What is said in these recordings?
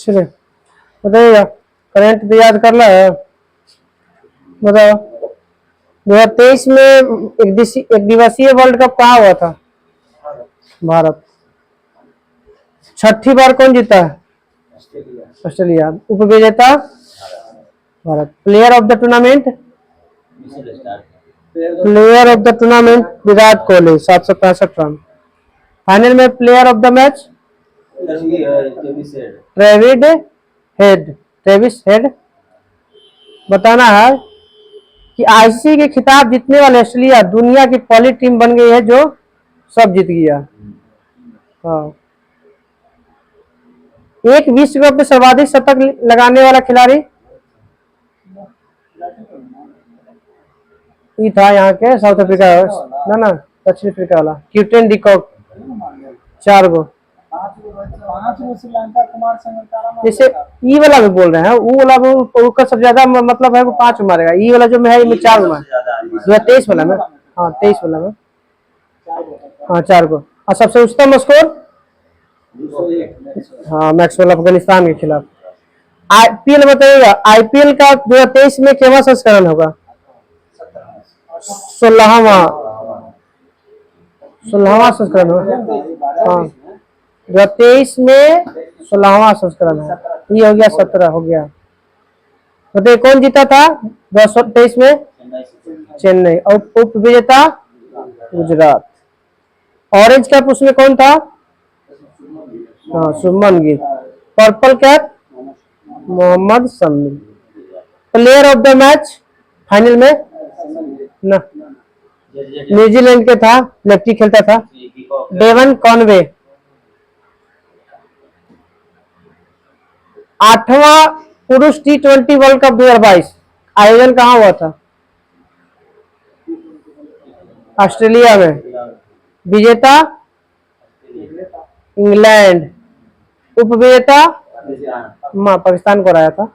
चलिए बताइएगा, करंट तो याद कर ला है। बताओ 2023 में एक दिवसीय वर्ल्ड कप कहाँ हुआ था? भारत। छठी बार कौन जीता है? ऑस्ट्रेलिया। उपविजेता? Bharat. Player of the tournament? Player of the tournament Virat Kohli 765 run. Final में player of the match? Travis Head. बताना है कि आईसीसी के खिताब जीतने वाले ऑस्ट्रेलिया दुनिया की पहली टीम बन गई है जो सब जीत गया। हाँ। एक विश्व कप में सर्वाधिक शतक लगाने वाला खिलाड़ी? ये था यहाँ के साउथ अफ्रीका ना दक्षिण अफ्रीका वाला क्यूटन डिकॉक 4 गो। जैसे ई वाला भी बोल रहे हैं, वो वाला उसका सबसे ज्यादा मतलब है वो 5 मारेगा। ई वाला जो में है 4 मार 2023 वाला में। हाँ 23 वाला में। हाँ 4 गो। और सबसे उच्चतम स्कोर? हाँ मैक्सवेल अफगानिस्तान के खिलाफ। आईपीएल बताइएगा, आईपीएल का 2023 में केवल संस्करण होगा? 16वां संस्करण होगा। हाँ 2023 में 16वां संस्करण है। ये हो गया 17 हो गया। बताइए कौन जीता था 2023 में? चेन्नई। और उप विजेता? गुजरात। ऑरेंज कैप उसमें कौन था? हाँ Shubman Gill. Purple cap? Mohammed Shami. Player of the match final में ना न्यूजीलैंड के था, लेफ्टी खेलता था, डेवन कॉनवे। 8वां पुरुष T20 वर्ल्ड कप 2022 आयोजन कहाँ हुआ था? ऑस्ट्रेलिया में। विजेता? इंग्लैंड। उपविजेता? पाकिस्तान को हराया था।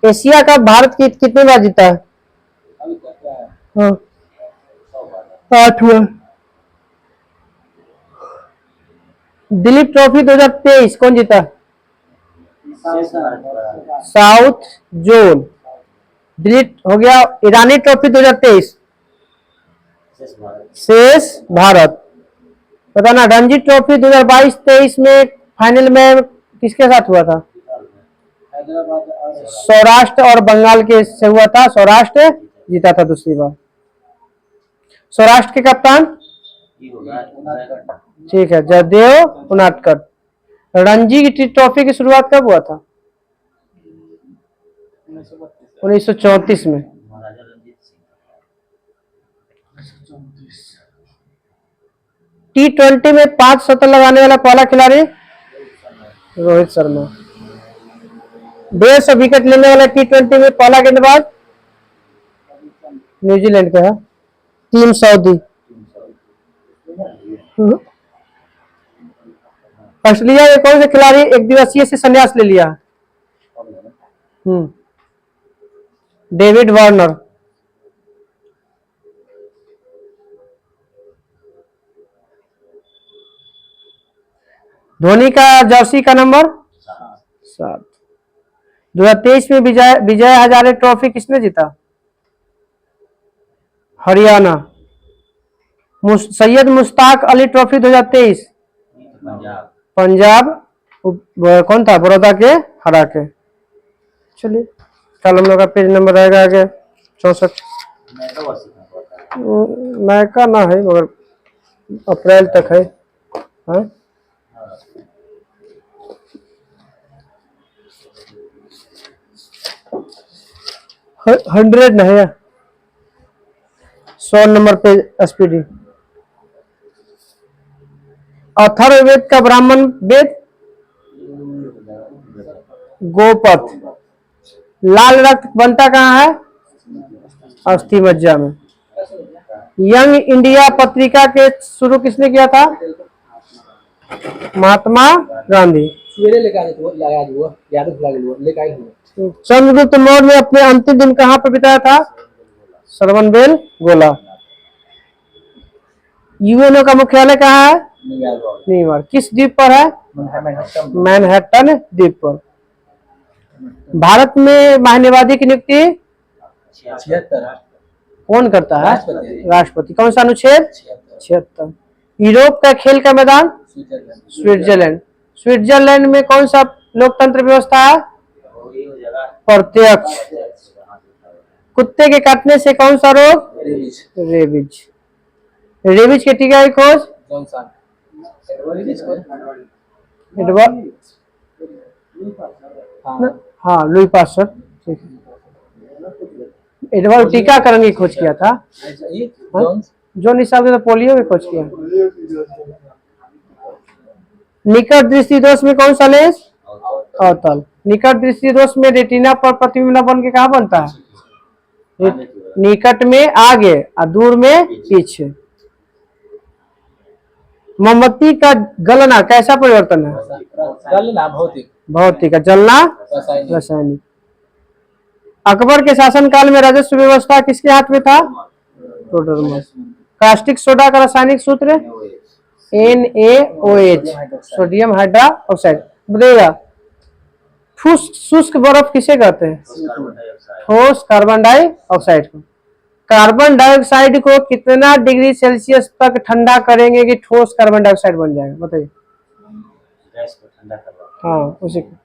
एशिया कप भारत की कितनी बार जीता है? हाँ 8 बार। दिलीप ट्रॉफी 2023 कौन जीता? South zone. दिलीप हो गया। ईरानी ट्रॉफी 2023 शेष भारत। बताना रणजी ट्रॉफी 2022-23 में फाइनल में किसके साथ हुआ था? सौराष्ट्र और बंगाल के से हुआ था। सौराष्ट्र जीता था दूसरी बार। सौराष्ट्र के कप्तान? ठीक है जयदेव उनादकर। रणजी की ट्रॉफी की शुरुआत कब हुआ था? 1934 में। T20 में 5 शतक लगाने वाला पहला खिलाड़ी? रोहित शर्मा। 150 विकेट लेने वाला T20 में पहला गेंदबाज? न्यूजीलैंड का है, टीम सऊदी। ऑस्ट्रेलिया के कौन से खिलाड़ी एक दिवसीय से संन्यास ले लिया? David Warner. धोनी का जर्सी का नंबर 7। 2023 में विजय हजारे ट्रॉफी किसने जीता? हरियाणा। सैयद मुश्ताक अली ट्रॉफी 2023 पंजाब। कौन था? बड़ौदा के हरा के। चलिए कल हम लोग का पेज नंबर रहेगा आगे 64। नयका ना है मगर अप्रैल तक है। 100 नहीं है, 100 नंबर पे एसपीडी। अथर्ववेद का ब्राह्मण वेद? गोपथ। लाल रक्त बनता कहाँ है? अस्थि मज्जा में। यंग इंडिया पत्रिका के शुरू किसने किया था? महात्मा गांधी। चंद्रगुप्त मौर्य ने अपने अंतिम दिन कहाँ पर बिताया था? श्रवणबेल गोला। यूएनओ का मुख्यालय कहाँ है? न्यूयॉर्क। न्यूयॉर्क। किस द्वीप पर है? मैनहट्टन द्वीप पर। भारत में महान्यवादी की नियुक्ति 76 कौन करता है? राष्ट्रपति। राष्ट्रपति। कौन सा अनुच्छेद? 76। यूरोप का खेल का मैदान? स्विट्जरलैंड। स्विट्जरलैंड में कौन सा लोकतंत्र व्यवस्था है? प्रत्यक्ष। कुत्ते के काटने से कौन सा रोग? रेबीज। रेबीज के टीका की खोज? हाँ, लुई पास्चर। ठीक है। एडवर्ड टीकाकरण की खोज किया था। जो निशान ने पोलियो की खोज किया। निकट दृष्टि दोष में कौन सा लेंस? अवतल। निकट दृष्टि दोष में रेटिना पर प्रतिबिंब बन के कहाँ बनता है? निकट में आगे और दूर में पीछे। मोमबत्ती का गलना कैसा परिवर्तन है? गलना भौतिक। भौतिक। जलना रासायनिक। अकबर के शासनकाल में राजस्व व्यवस्था किसके हाथ में था? टोडरमल। कास्टिक सोडा का रासायनिक सूत्र? NaOH, sodium hydra oxide. बताइएगा, शुष्क बर्फ किसे कहते हैं? ठोस कार्बन डाइऑक्साइड को। कार्बन डाइऑक्साइड को कितना डिग्री सेल्सियस तक ठंडा करेंगे कि ठोस कार्बन डाइऑक्साइड बन जाएगा? बताइए। हाँ, उसी को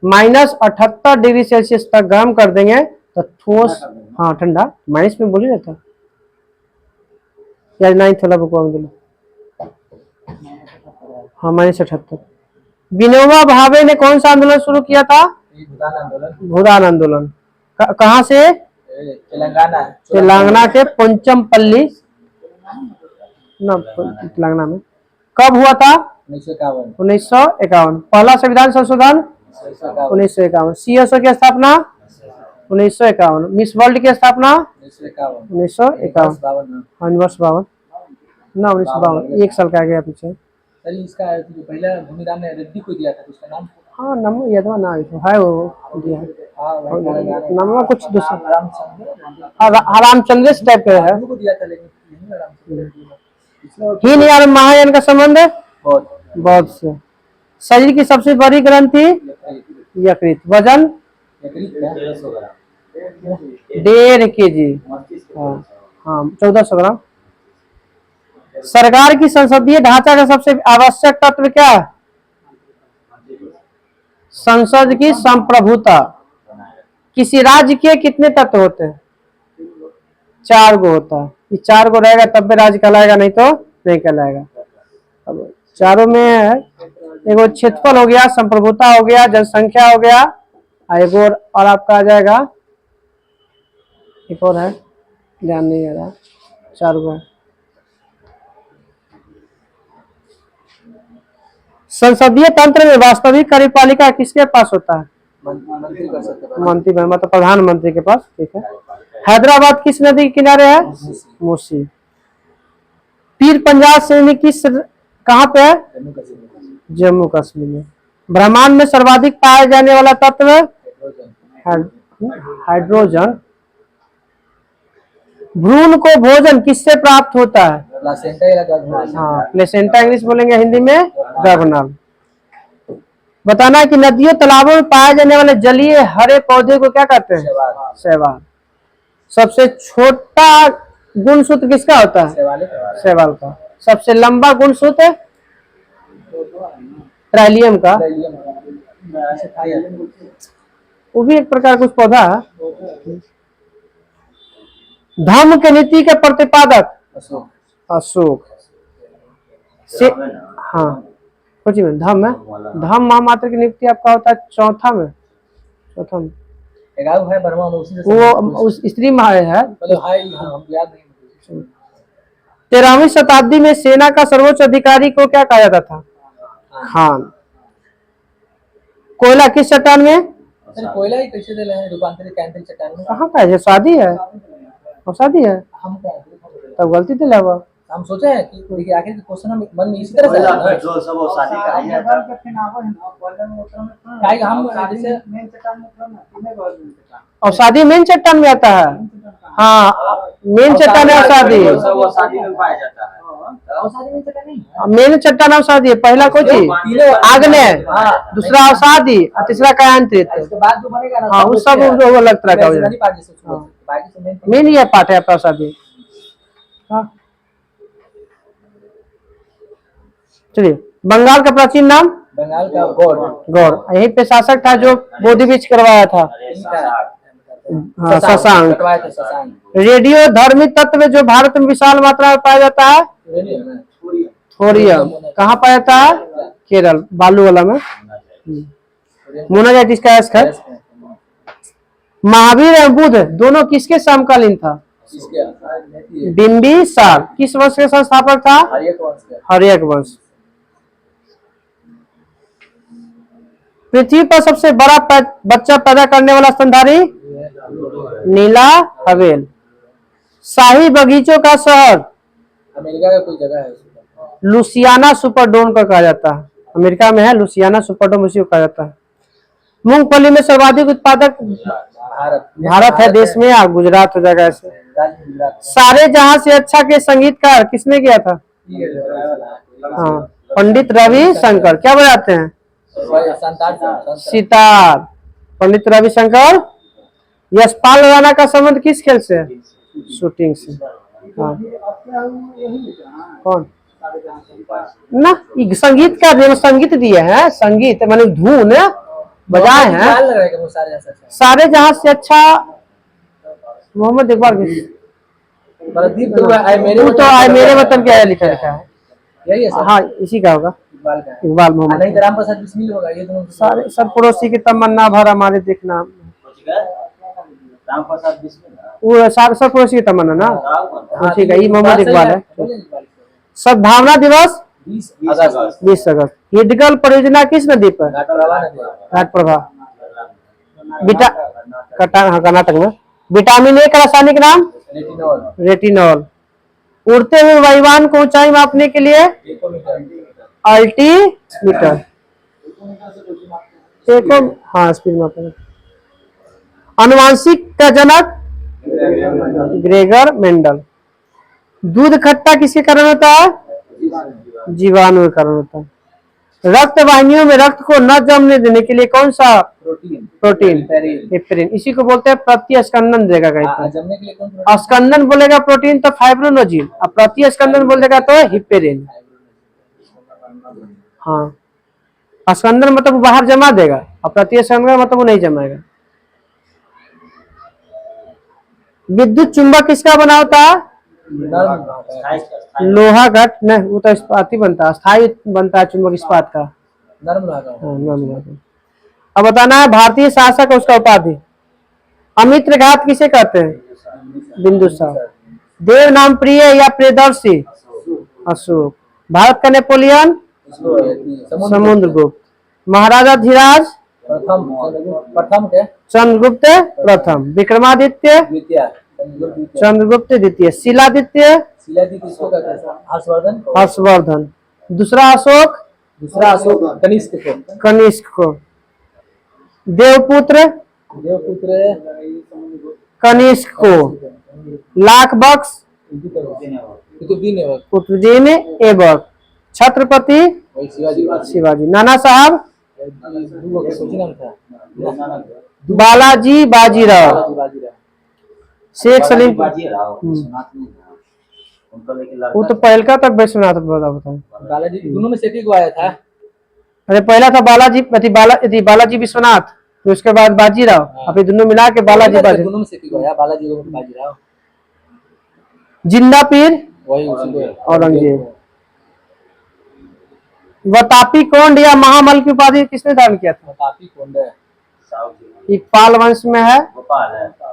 -78 डिग्री सेल्सियस तक गर्म कर देंगे तो ठोस, हाँ ठंडा, माइनस में बोली रहता या 9th वाला बुक में, हाँ -78। विनोबा भावे ने कौन सा आंदोलन शुरू किया था? भूदान आंदोलन। कहाँ से? तेलंगाना के पोचमपल्ली तेलंगाना में। कब हुआ था? 1951। पहला संविधान संशोधन 1951। CSO की स्थापना 1951। मिस वर्ल्ड की स्थापना 1951। हाँ, 1952 ना, 1952, 1 साल का आ गया पीछे। इसका पहला भूमिदान ने रेड्डी को दिया था, उसका नाम? हाँ, नाम यादवा ना है, वो दिया है। नाम कुछ दूसरा रामचंद्र टाइप का है। हिंद और महायान का संबंध बौद्ध से। शरीर की सबसे बड़ी ग्रंथि यकृत। वजन 1.5 kg। हाँ, 1400 ग्राम। सरकार की संसदीय ढांचा का सबसे आवश्यक तत्व क्या है? संसद की संप्रभुता। किसी राज्य के कितने तत्व होते हैं? 4 गो होता है। ये 4 गो रहेगा तब भी राज्य कहलाएगा, नहीं तो नहीं कहलाएगा। अब चारों में एगो क्षेत्रफल हो गया, संप्रभुता हो गया, जनसंख्या हो गया, एक और आपका आ जाएगा, एक और है, ध्यान नहीं आ रहा। 4 गो है। संसदीय तंत्र में वास्तविक कार्यपालिका किसके पास होता है? मंत्री, मतलब प्रधानमंत्री के पास। ठीक है। हैदराबाद किस नदी के किनारे है? मूसी। पीर पंजाब श्रेणी किस कहाँ पे है? जम्मू कश्मीर में। ब्रह्मांड में सर्वाधिक पाया जाने वाला तत्व? हाइड्रोजन। भ्रूण को भोजन किससे प्राप्त होता है? हाँ, प्लेसेंटा इंग्लिश बोलेंगे, हिंदी में गर्भनाल। बताना है कि नदियों तालाबों में पाए जाने वाले जलीय हरे पौधे को क्या कहते हैं? शैवाल। सबसे छोटा गुणसूत्र किसका होता है? शैवाल का। सबसे लंबा गुणसूत्र? ट्राइलियम का। वो भी एक प्रकार कुछ पौधा है। धम्म के नीति के प्रतिपादक? अशोक। हाँ, कुछ में धम्म है। धम्म महामात्र की नियुक्ति आपका होता है चौथा में। वो उस स्त्री में है। 13वीं शताब्दी में सेना का सर्वोच्च अधिकारी को क्या कहा जाता था? खान। कोयला किस चट्टान में? कोयला ही कैसे दे रहे हैं? रूपांतरित कैंटल चट्टान में। कहाँ का है? शादी है, और शादी है तब गलती दिला हुआ। हम सोचे हैं कि देखिए आखिर क्वेश्चन हम मन में इसी तरह से आया है। जो सब वो शादी का है हम जैसे और शादी मेन चट्टान में आता है। हाँ, मेन चट्टान है अवसादी, वो शादी में पाया जाता है। अवसादी में चट्टान नहीं। मेन चट्टान अवसादी है। पहला कौन चीज? आग्नेय, दूसरा अवसादी और तीसरा कायांत्रित। इसके बाद जो बनेगा ना हाँ वो सब वो अलग तरह का हो जाएगा। नहीं पार्ट जैसे उसको बोलते हैं। बाकी तो मेन मेन ये पार्ट है आपका अवसादी। हाँ चलिए, बंगाल का प्राचीन नाम बंगाल का गॉड गौड़। यहीं पे शासक था जो बोधि वृक्ष करवाया था। हाँ शशांक। कटवाया था शशांक। रेडियो धर्मी तत्व जो भारत में विशाल मात्रा में पाया जाता है रेडियो ना थोरियम। कहाँ पाया जाता है? केरल, बालू वाला में। मोनाजाइटिस का एस्क है। महावीर एवं बुद्ध दोनों किसके समकालीन था? इसके बिंबिसार। किस वंश के संस्थापक था? हरियक वंश का हर्यक वंश। पृथ्वी पर सबसे बड़ा बच्चा पैदा करने वाला स्तनधारी नीला हवेल। शाही बगीचों का शहर अमेरिका का कोई जगह है उसका। लुसियाना सुपरडोम का कहा जाता है। अमेरिका में है लुसियाना सुपरडोम, उसी को कहा जाता है। मूंगफली में सर्वाधिक उत्पादक भारत है देश में, या गुजरात हो जाएगा ऐसे। राज्य गुजरात सारे जहां से अच्छा के संगीतकार किसने किया था? हाँ पंडित रवि शंकर। क्या बजाते हैं? सितार। पंडित रविशंकर। यशपाल राणा का संबंध किस खेल से है? शूटिंग से। हाँ कौन ना संगीत का संगीत दिए हैं, संगीत माने धुन बजाए हैं। सारे जहां से अच्छा मोहम्मद इकबाल। प्रदीप तो आए मेरे वतन क्या लिखा लिखा है? यही है सर। हाँ इसी का होगा, इकबाल का है। इकबाल मोहम्मद। नहीं तो राम प्रसाद बिस्मिल होगा। ये दोनों सारे सब पड़ोसी की तमन्ना भर हमारे देखना। राम प्रसाद बिस्मिल वो सारे सब पड़ोसी की तमन्ना ना। हाँ, ठीक है, ये मोहम्मद इकबाल है। बोले सद्भावना दिवस 20 अगस्त 20 अगस्त। हिडगल परियोजना किस नदी पर? घाटप्रभा नदी। घाटप्रभा। कर्नाटक में। विटामिन ए का रासायनिक नाम रेटिनॉल रेटिनॉल। उड़ते हुए वायुयान को ऊंचाई मापने के लिए एकोमीटर अल्टीमीटर। हाँ स्पीड मापने। अनुवांशिक का जनक ग्रेगर मेंडल। दूध खट्टा किसके कारण होता है? जीवाणु के कारण होता है। रक्त वाहिनियों में रक्त को न जमने देने के लिए कौन सा प्रोटीन? हेपरिन। इसी को बोलते हैं प्रतिस्कंदन देगा कहीं जमने के लिए कौन स्कंदन बोलेगा प्रोटीन तो फाइब्रोनोजिन, और प्रतिस्कंदन बोलेगा तो हिपेरिन। हाँ स्कंदन मतलब बाहर जमा देगा, और प्रतिस्कंदन मतलब वो नहीं जमाएगा। विद्युत चुंबक किसका बना होता है? लोहा घट नहीं, वो तो इस्पात ही बनता है, स्थायी बनता है चुंबक इस्पात का। नर्म लगा। नर्म धातु। अब बताना है भारतीय शासक उसका उपाधि। अमित्र घात किसे कहते हैं? बिंदुसार। देव नाम प्रिय या प्रियदर्शी? अशोक। भारत का नेपोलियन? समुद्रगुप्त। महाराजा धीराज? प्रथम के चंद्रगुप्त प्रथम। विक्रमादित्य? चंद्रगुप्त द्वितीय। शिलादित्य? हर्षवर्धन। हर्षवर्धन। दूसरा अशोक कनिष्क को। देवपुत्र कनिष्क को। लाख बक्स कुतुबुद्दीन ऐबक। छत्रपति शिवाजी। नाना साहब बालाजी बाजीराव। शेख सलीम वो तो पहल का तक वैश्वनाथ बताओ। बालाजी दोनों में से एक आया था। अरे पहला था बालाजी विश्वनाथ, फिर उसके बाद बाजीराव, अभी दोनों मिला के बालाजी दोनों में से एक आया। बालाजी बाजीराव। जिंदा पीर वही औरंगजेब। वतापी कोंड या महामल की उपाधि किसने धारण किया था? वतापी कोंड एक पाल वंश में है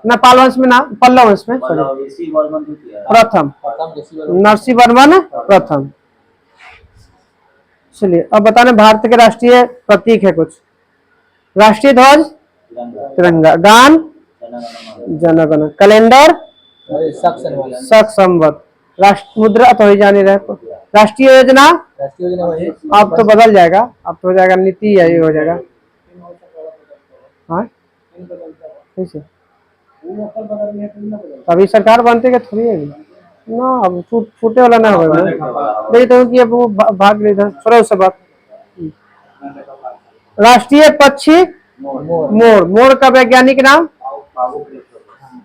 ना, पाल वंश में ना, पल्लव वंश में प्रथम नरसिंह वर्मन प्रथम। चलिए अब बताने भारत के राष्ट्रीय प्रतीक है कुछ। राष्ट्रीय ध्वज तिरंगा। गान जनगण। कैलेंडर शक संवत। राष्ट्र मुद्रा तो ही जाने रहे। राष्ट्रीय योजना अब तो बदल जाएगा, अब तो हो जाएगा नीति, यही हो जाएगा। हाँ कैसे अभी सरकार बनते के थोड़ी है ना, अब छूटे वाला ना होगा। नहीं तो कि अब वो भाग नहीं था, छोड़ो उससे बात। राष्ट्रीय पक्षी मोर। मोर का वैज्ञानिक नाम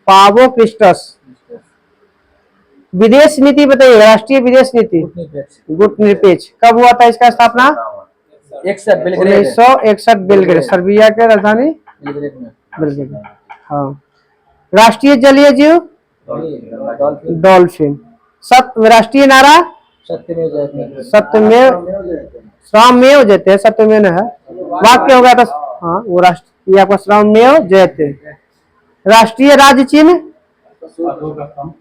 पावो क्रिस्टस। विदेश नीति बताइए, राष्ट्रीय विदेश नीति गुटनिरपेक्ष कब हुआ था इसका स्थापना? 1961 बेलग्रेड, सर्बिया के राजधानी बेलग्रेड। हाँ। राष्ट्रीय जलीय जीव डॉल्फिन। राष्ट्रीय नारा सत्यमेव श्रावमेव जयते, सत्यमेव है वाक्य होगा तो हाँ वो राष्ट्र, ये आपका श्रावमेव जयते। राष्ट्रीय राज्य चिन्ह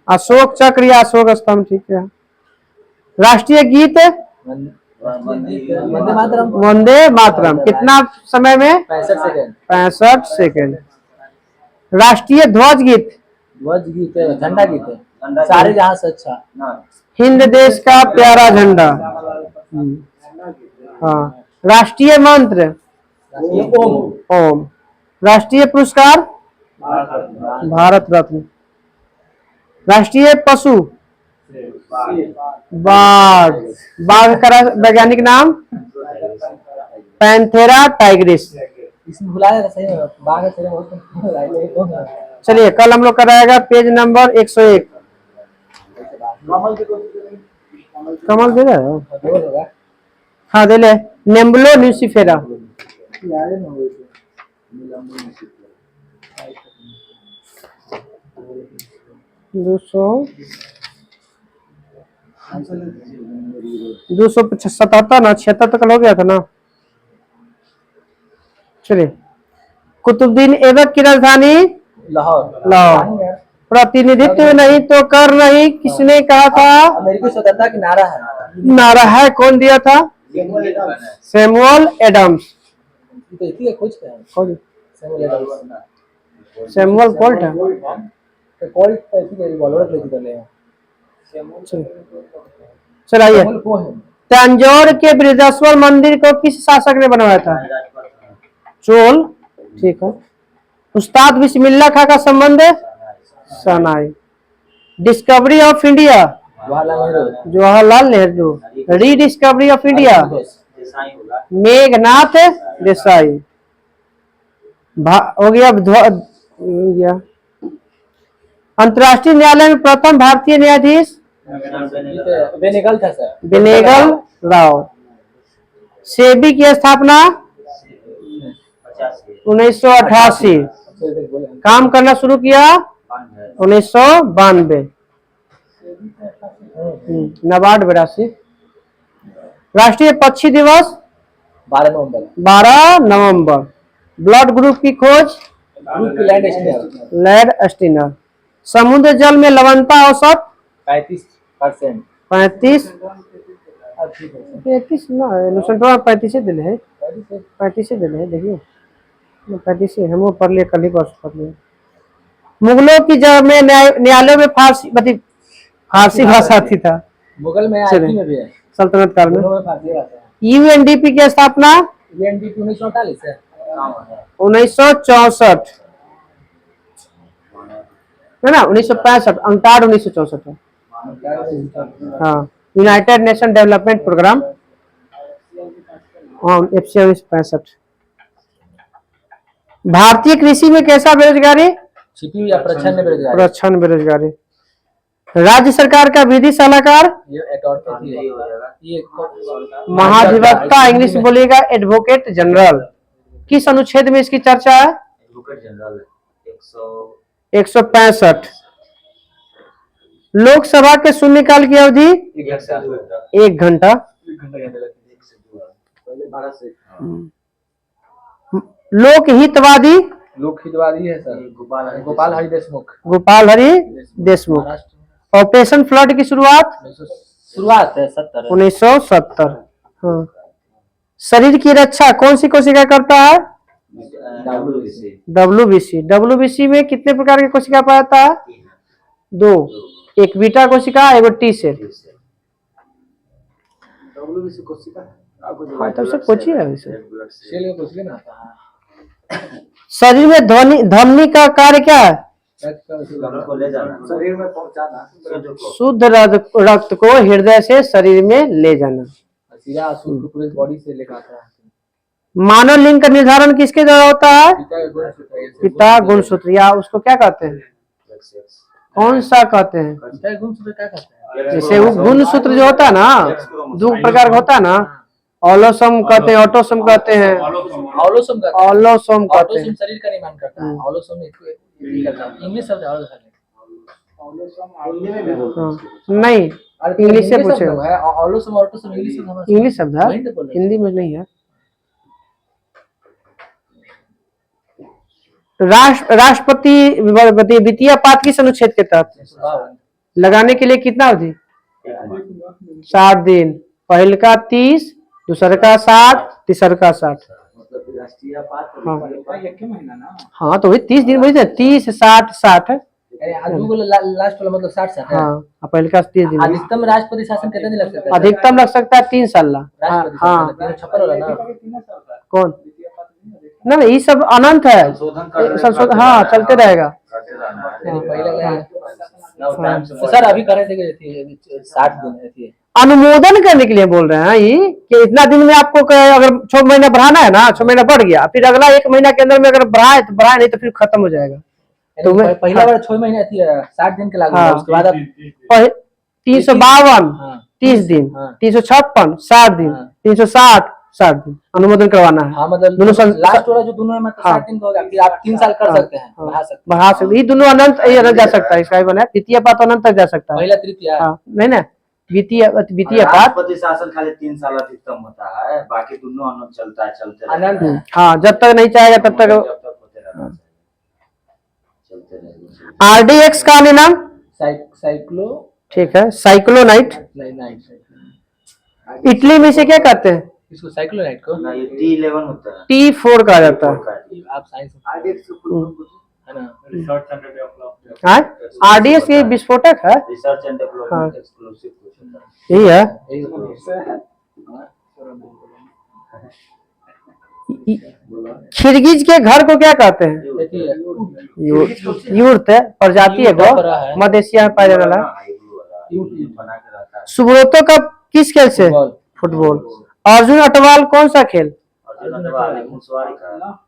अशोक चक्र या अशोक स्तंभ, ठीक है। राष्ट्रीय गीत वंदे मातरम, कितना समय में? 65 सेकेंड। राष्ट्रीय ध्वज गीत झंडा गीत है, सारे जहां से अच्छा, हिंद देश का प्यारा झंडा। हाँ। राष्ट्रीय मंत्र ओम। राष्ट्रीय पुरस्कार भारत रत्न। राष्ट्रीय पशु बाघ। बाघ का वैज्ञानिक नाम पैंथेरा टाइग्रिस। इसमें भुलाया था, सही है बाघ है, सही बहुत। चलिए कल हम लोग कराएगा पेज नंबर 101। कमल दे रहा है? हाँ दे ले। नेम्बुलो न्यूसिफेरा। 277 ना, 76 तक हो गया था ना। चलिए, कुतुबुद्दीन ऐबक की राजधानी लाहौर। प्रतिनिधित्व नहीं तो कर नहीं, किसने कहा था? अमेरिकी स्वतंत्रता की नारा है। नारा है, कौन दिया था? Samuel Adams. सैमुअल कोल्ट है। चलिए, तंजौर के बृहदेश्वर मंदिर को किस शासक ने बनवाया था? चोल, ठीक है। उस्ताद बिस्मिल्लाह खां का संबंध sanai. Discovery of India Jawaharlal Nehru. Rediscovery of India Meghnad Desai. हो गया। अंतर्राष्ट्रीय न्यायालय में प्रथम भारतीय न्यायाधीश बेनेगल था सर, बेनेगल राव। सेबी की स्थापना 1988। काम करना शुरू किया 1992। नबार्ड 82। राष्ट्रीय पक्षी दिवस 12 नवंबर। ब्लड ग्रुप की खोज लैंड स्टीनर। समुद्र जल में लवणता औसत 35%। 35 ना, 35 दिले है, 35 दिले है। देखिए 35 हम वो पढ़ लिए, कल ही पढ़ लिए। मुगलों की जब में न्यायालयों में फारसी भाषा थी था। मुगल में भी है, सल्तनत काल में। यूएनडीपी की स्थापना 1948 है। 1964 है ना, 1965 अंटार्ड 1964 है। हाँ, United Nation Development Programme FC 1965। भारतीय कृषि में कैसा बेरोजगारी? छिपी हुई या प्रच्छन्न बेरोजगारी। राज्य सरकार का विधि सलाहकार महाधिवक्ता, इंग्लिश बोलिएगा एडवोकेट जनरल। किस अनुच्छेद में इसकी चर्चा है? Advocate general 165। लोकसभा के शून्यकाल की अवधि 1 घंटा। लोकहितवादी है sir, Gopal Hari Deshmukh. Gopal Hari Deshmukh. Operation flood की शुरुआत है 1970। हाँ। शरीर की रक्षा कौन सी कोशिका करता है? WBC में कितने प्रकार की कोशिका पाया जाता है? 2, एक बीटा कोशिका, एक टी सेल। तब से कोची है शरीर में धमनी का कार्य क्या है? रक्त को ले जाना, शरीर में पहुंचाना, शुद्ध को। रक्त को हृदय से शरीर में ले जाना। सीधा शुद्ध को पूरे बॉडी से लेकर आता है। मानव लिंग का निर्धारण किसके द्वारा होता है? पिता का गुणसूत्र है। पिता गुणसूत्र, या उसको क्या कहते हैं? कौन सा कहते हैं? पिता का गुणसूत्र क्या कहते हैं? जैसे वो गुणसूत्र जो होता है ना, दो प्रकार का होता है ना, ऑलोसोम कहते हैं, ऑटोसोम कहते हैं। ऑलोसोम कहते हैं। ऑलोसोम कहते हैं। ऑटोसोम शरीर का निर्माण करता है। ऑलोसोम इंग्लिश शब्द है। नहीं, इंग्लिश से पूछे। ऑलोसोम ऑटोसोम इंग्लिश शब्द है। इंग्लिश शब्द है, हिंदी में नहीं है। राष्ट्रपति द्वितीय पाद किस अनुच्छेद के तहत लगाने के लिए कितना अवधि? 60 दिन। पहल का 30, दूसर का 60, तीसर का 60। हाँ तो वही 30 दिन बोली थे, 30, 60, 60 है। लास्ट वाला मतलब 60 साल है। हाँ, पहले का 30 दिन। अधिकतम राष्ट्रपति शासन कितने दिन लग सकता है? अधिकतम लग सकता है 3 साल। हाँ, 356 वाला ना। कौन? ना ये सब अनंत है, संशोधन हाँ चलते रहेगा। तो सर अभी कर रहे थे 60 दिन थी। अनुमोदन करने के लिए बोल रहे हैं ये कि इतना दिन में आपको अगर 6 महीना बढ़ाना है ना, 6 महीना बढ़ गया, फिर अगला 1 महीना के अंदर में अगर बढ़ाए तो बढ़ाए, नहीं तो फिर खत्म हो जाएगा। तो पहला बार 6 महीने थी 60 दिन के लागू है। उसके बाद 352 30 दिन, 356 60 दिन, 360 60 दिन अनुमोदन करवाना है। हाँ मतलब लास्ट वाला जो दोनों है मतलब 60 दिन का हो गया, फिर आप 3 साल कर सकते हैं, बढ़ा सकते ये दोनों अनंत जा सकता है। इसका बना द्वितीय पाद अनंत तक जा सकता है। पहला तृतीय नहीं ना, द्वितीय पाद राष्ट्रपति शासन खाली 3 साल अधिकतम होता है, बाकी दोनों अनंत चलता है, चलते अनंत। हाँ, जब तक नहीं चाहेगा तब तक होते रहना चलते रहेगा। RDX का नाम साइक्लो, ठीक है, साइक्लोनाइट। इटली में से क्या कहते हैं? इसको साइक्लोनाइट को ना, ये T11 होता है, T4 कहा जाता है। आप साइंस है ना। RDX ये विस्फोटक है, रिसर्च एंड डेवलपमेंट एक्सक्लूसिव। यही है। खिरगिज के घर को क्या कहते हैं? यूर्त है, प्रजाति है गो, मध्य एशिया में पाया जाने वाला। सुब्रतो का किस खेल से? फुटबॉल। अर्जुन अटवाल कौन सा खेल?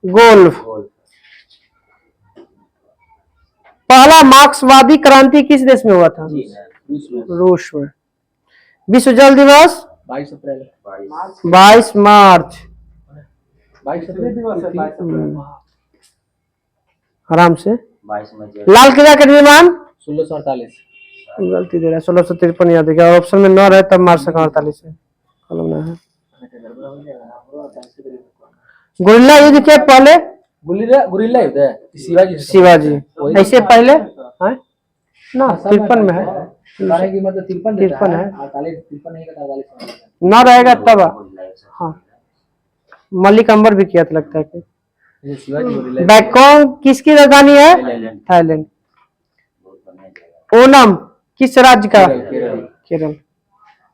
गोल्फ। पहला मार्क्सवादी क्रांति किस देश में हुआ था? रूस में। विश्व जल दिवस 22 अप्रैल 22 मार्च। 22 अप्रैल आराम से। 22 में लाल किला का निर्माण 1648। गलती दे रहा है, 1653 याद है। ऑप्शन में न रहे तब मार सका 48 है, कलम ना है। गुरिल्ला युद्ध के पहले? गुरिल्ला युद्ध है शिवाजी। ऐसे पहले है ना, 53 में है, की मतलब 53 है, 53 नहीं का 48 न रहेगा तब। हाँ, मलिक अंबर भी किया था लगता है कि। शिवाजी। बैंकॉक किसकी राजधानी है? थाईलैंड। ओनम किस राज्य का? केरल।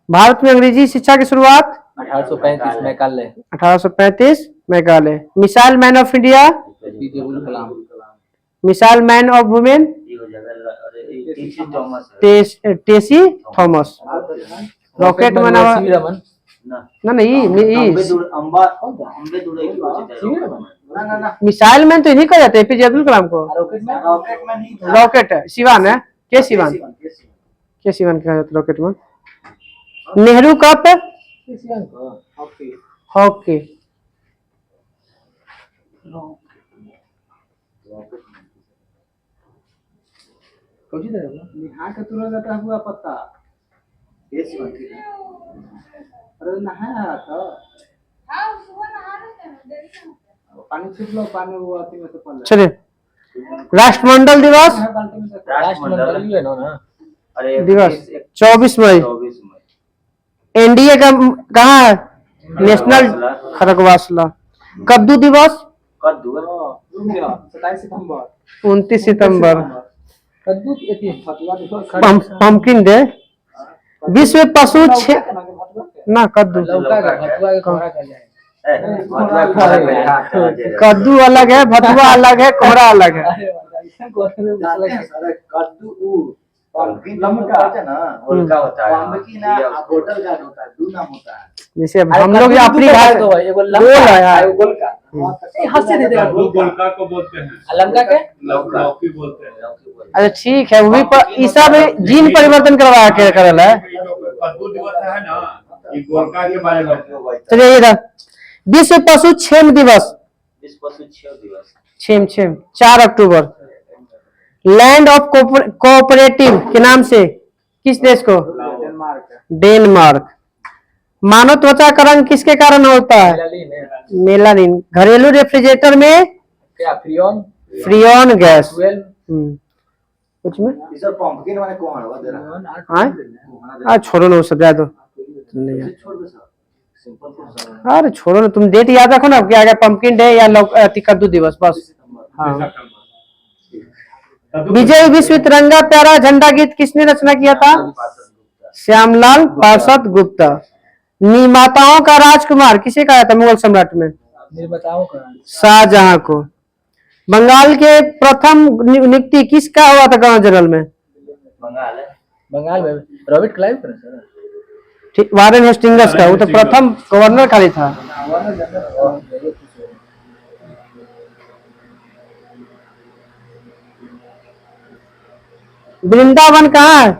भारत में अंग्रेजी शिक्षा की शुरुआत 1835 Meghalaya. 1835 Meghalaya. Missile man of India? APJ Abdul Kalam. Missile man of women? Tessy Thomas. Rocket man ना नहीं, मिसाइल मैन तो इन्हीं को जाते हैं, APJ अब्दुल कलाम को। रॉकेट है सिवान है, के सिवान कहा जाता है rocket man. Nehru cup hockey. हुआ पत्ता अरे नहाया था पानी छिट लो, पानी वो आती में से पड़ चलिए, राष्ट्रमंडल दिवस दिवस 24 मई। एनडीए का कहाँ है? नेशनल खरगवासला। कद्दू दिवस 27 सितंबर। 29 सितंबर। कद्दू पंपकिन डे। विश्व पशु ना कद्दू, कद्दू अलग है, भतुआ अलग है, कोहरा अलग है। जानते हैं सर कद्दू पंपकिन लम्का होता है ना उल्का होता है पंपकिन ना बोतल का होता है दो नाम होता है जैसे अब हम लोग अपनी भाषा तो भाई, एगो गोल लंका है है यार। एगो गोल का हंसते देते हैं दो गोलका को बोलते हैं, लंका के लौकी बोलते हैं। अच्छा ठीक है, वो भी ये सब जीन परिवर्तन करवा के करल है। कद्दू दिवस है ना, ये गोलका के बारे में। चलिए ये इधर विश्व पशु क्षेम दिवस विश्व पशु क्षेम दिवस क्षेम क्षेम 4 अक्टूबर। लैंड ऑफ कोऑपरेटिव के नाम से किस देश को? डेनमार्क। मानव त्वचा का रंग किसके कारण होता है? मेलानिन। घरेलू रेफ्रिजरेटर में क्या फ्रियोन फ्रियोन गैस। 12 कुछ में इधर पंपकिन माने कौन है दे रहा हाँ छोड़ो ना वो सब, जाए दो नहीं यार। छोड़ दो सर सिंपल अरे छोड़ो ना, तुम डेट याद रखो ना, क्या क्या पंपकिन डे या कद्दू दिवस बस। हाँ। विजय विश्व तिरंगा प्यारा झंडा गीत किसने रचना किया था? श्यामलाल पार्षद गुप्ता। निर्माताओं का राजकुमार किसे कहा था मुगल सम्राट में? निर्माताओं का शाहजहां को। बंगाल के प्रथम नियुक्ति किसका हुआ था गवर्नर जनरल में? बंगाल है बंगाल में रॉबर्ट क्लाइव का सर ठीक, वारेन हेस्टिंग्स का, वो तो प्रथम गवर्नर खाली था। वृंदावन कहाँ है?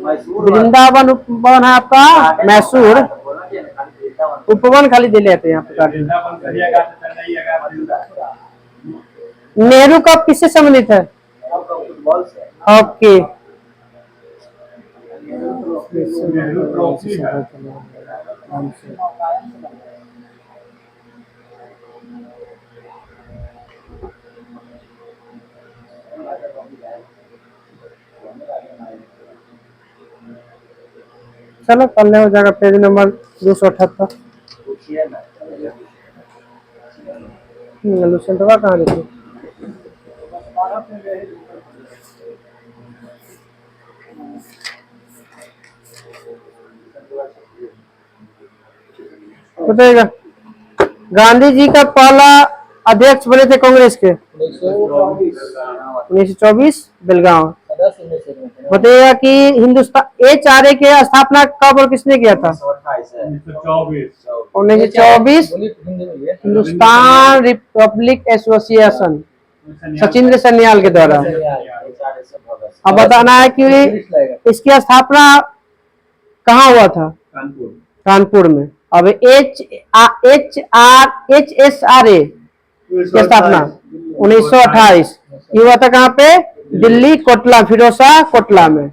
मैसूर वृंदावन उपवन है आपका मैसूर। उपवन खाली दे लेते हैं यहाँ पे काटने। वृंदावन करिएगा तो चलाइएगा। नेहरू कप किससे संबंधित है? फुटबॉल से हॉकी। नेहरू ट्रॉफी है। चलो कल हो जाएगा। Page number 278। पूछिए ना लुसेंटवा कहाँ देखिए? बताइएगा। गांधी जी का पहला अध्यक्ष बने थे कांग्रेस के? 1924 बेलगांव। बताइएगा कि हिंदुस्तान HRA के स्थापना कब और किसने किया था? 1924 1924 हिंदुस्तान रिपब्लिक एसोसिएशन सचिंद्र सन्याल के द्वारा। अब बताना है कि इसकी स्थापना कहाँ हुआ था? कानपुर। कानपुर में। अब HSRA की स्थापना 1928 ये हुआ था कहाँ पे? दिल्ली कोटला, फिरोजा कोटला में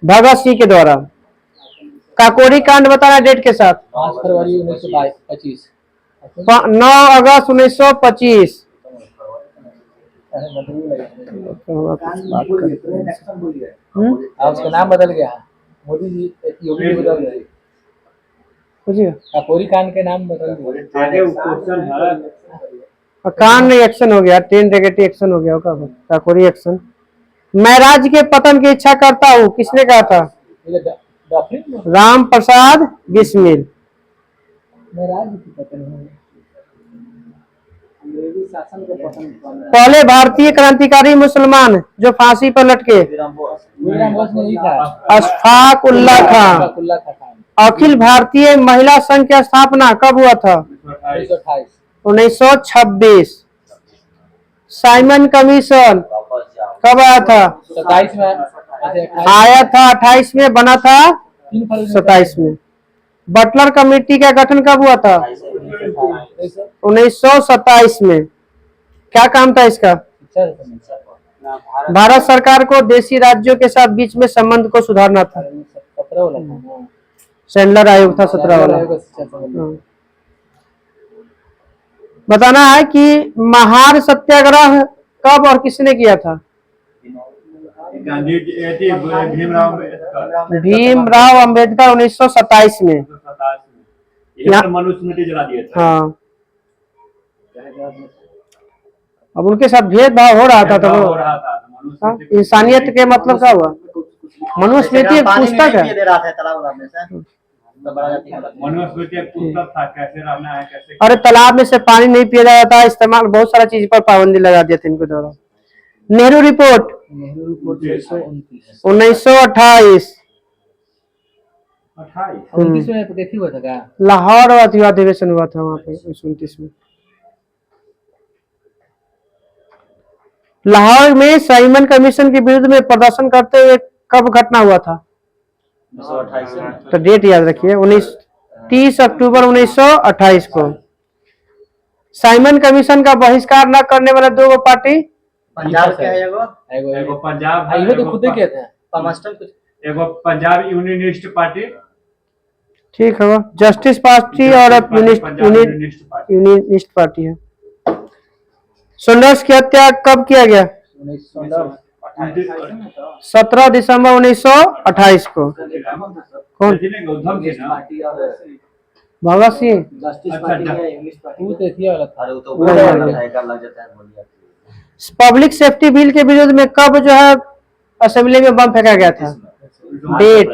भगत सिंह के द्वारा। काकोरी कांड बताना डेट के साथ। 5 फरवरी 1925 9 अगस्त 1925। उसका नाम बदल गया, मोदी जी योगी जी बदल गए, बुझिए काकोरी कांड के नाम बदल गए। आगे वो क्वेश्चन है। कांड एक्शन हो गया, 10 नेगेटिव एक्शन हो गया होगा काकोरी एक्शन। मैं राज्य के पतन की इच्छा करता हूँ किसने कहा था? राम प्रसाद बिस्मिल। पहले भारतीय क्रांतिकारी मुसलमान जो फांसी पर लटके? अशफाक उल्लाह खान। अखिल भारतीय महिला संघ की स्थापना कब हुआ था? 1926। साइमन कमीशन कब आया था? 27 में आया था 28 में, बना था 27 में। बटलर कमेटी का गठन कब हुआ था? 1927 में। क्या काम था इसका? भारत सरकार को देशी राज्यों के साथ बीच में संबंध को सुधारना था। 17 वाला था, सैंडलर आयोग था 17 वाला। हाँ। बताना है कि महार सत्याग्रह कब और किसने किया था? गांधी जी भीमराव अम्बेडकर। भीमराव अंबेडकर 1927 में। यहाँ मनुस्मृति जला दिए थे। हाँ। अब उनके साथ भेदभाव हो रहा था तो हो रहा था तो हाँ, मनुस्मृति इंसानियत के मतलब क्या हुआ? मनुस्मृति एक पुस्तक है। तब बड़ा जाति का मनुष्य के पुस्तक था कैसे रहना है कैसे अरे तालाब में से पानी नहीं पिया जाता था, इस्तेमाल बहुत सारा चीज पर पाबंदी लगा दिया था इनके द्वारा। नेहरू रिपोर्ट नेहरू रिपोर्ट 1929 1928 28 29 में प्रगति हुआ था क्या? लाहौर अधिवेशन हुआ था वहां पे 1929 में। लाहौर में साइमन कमीशन के विरुद्ध में प्रदर्शन करते हुए कब घटना हुआ था? 1928 तो डेट याद रखिए, 30 अक्टूबर 1928 को। साइमन कमीशन का बहिष्कार न करने वाले दो पार्टी, पंजाब के है एगो एगो पंजाब हाँ, ये तो खुद ही कहते हैं। कमास्टन कुछ एगो पंजाब यूनियनिस्ट पार्टी ठीक है, जस्टिस पार्टी और Punjab unionist party unionist party है। सोंडर्स की हत्या कब किया गया? 17 दिसंबर 1928 को। कौन? गौतम थे ना भगत सिंह? जस्टिस अच्छा, पार्टी अच्छा। है इंग्लिश पार्टी वो तो थी वाला था। अरे वो तो नहीं, बड़ा नहीं। है लग जाता है बोलिए पब्लिक सेफ्टी बिल के विरोध में कब जो है असेंबली में बम फेंका गया था? डेट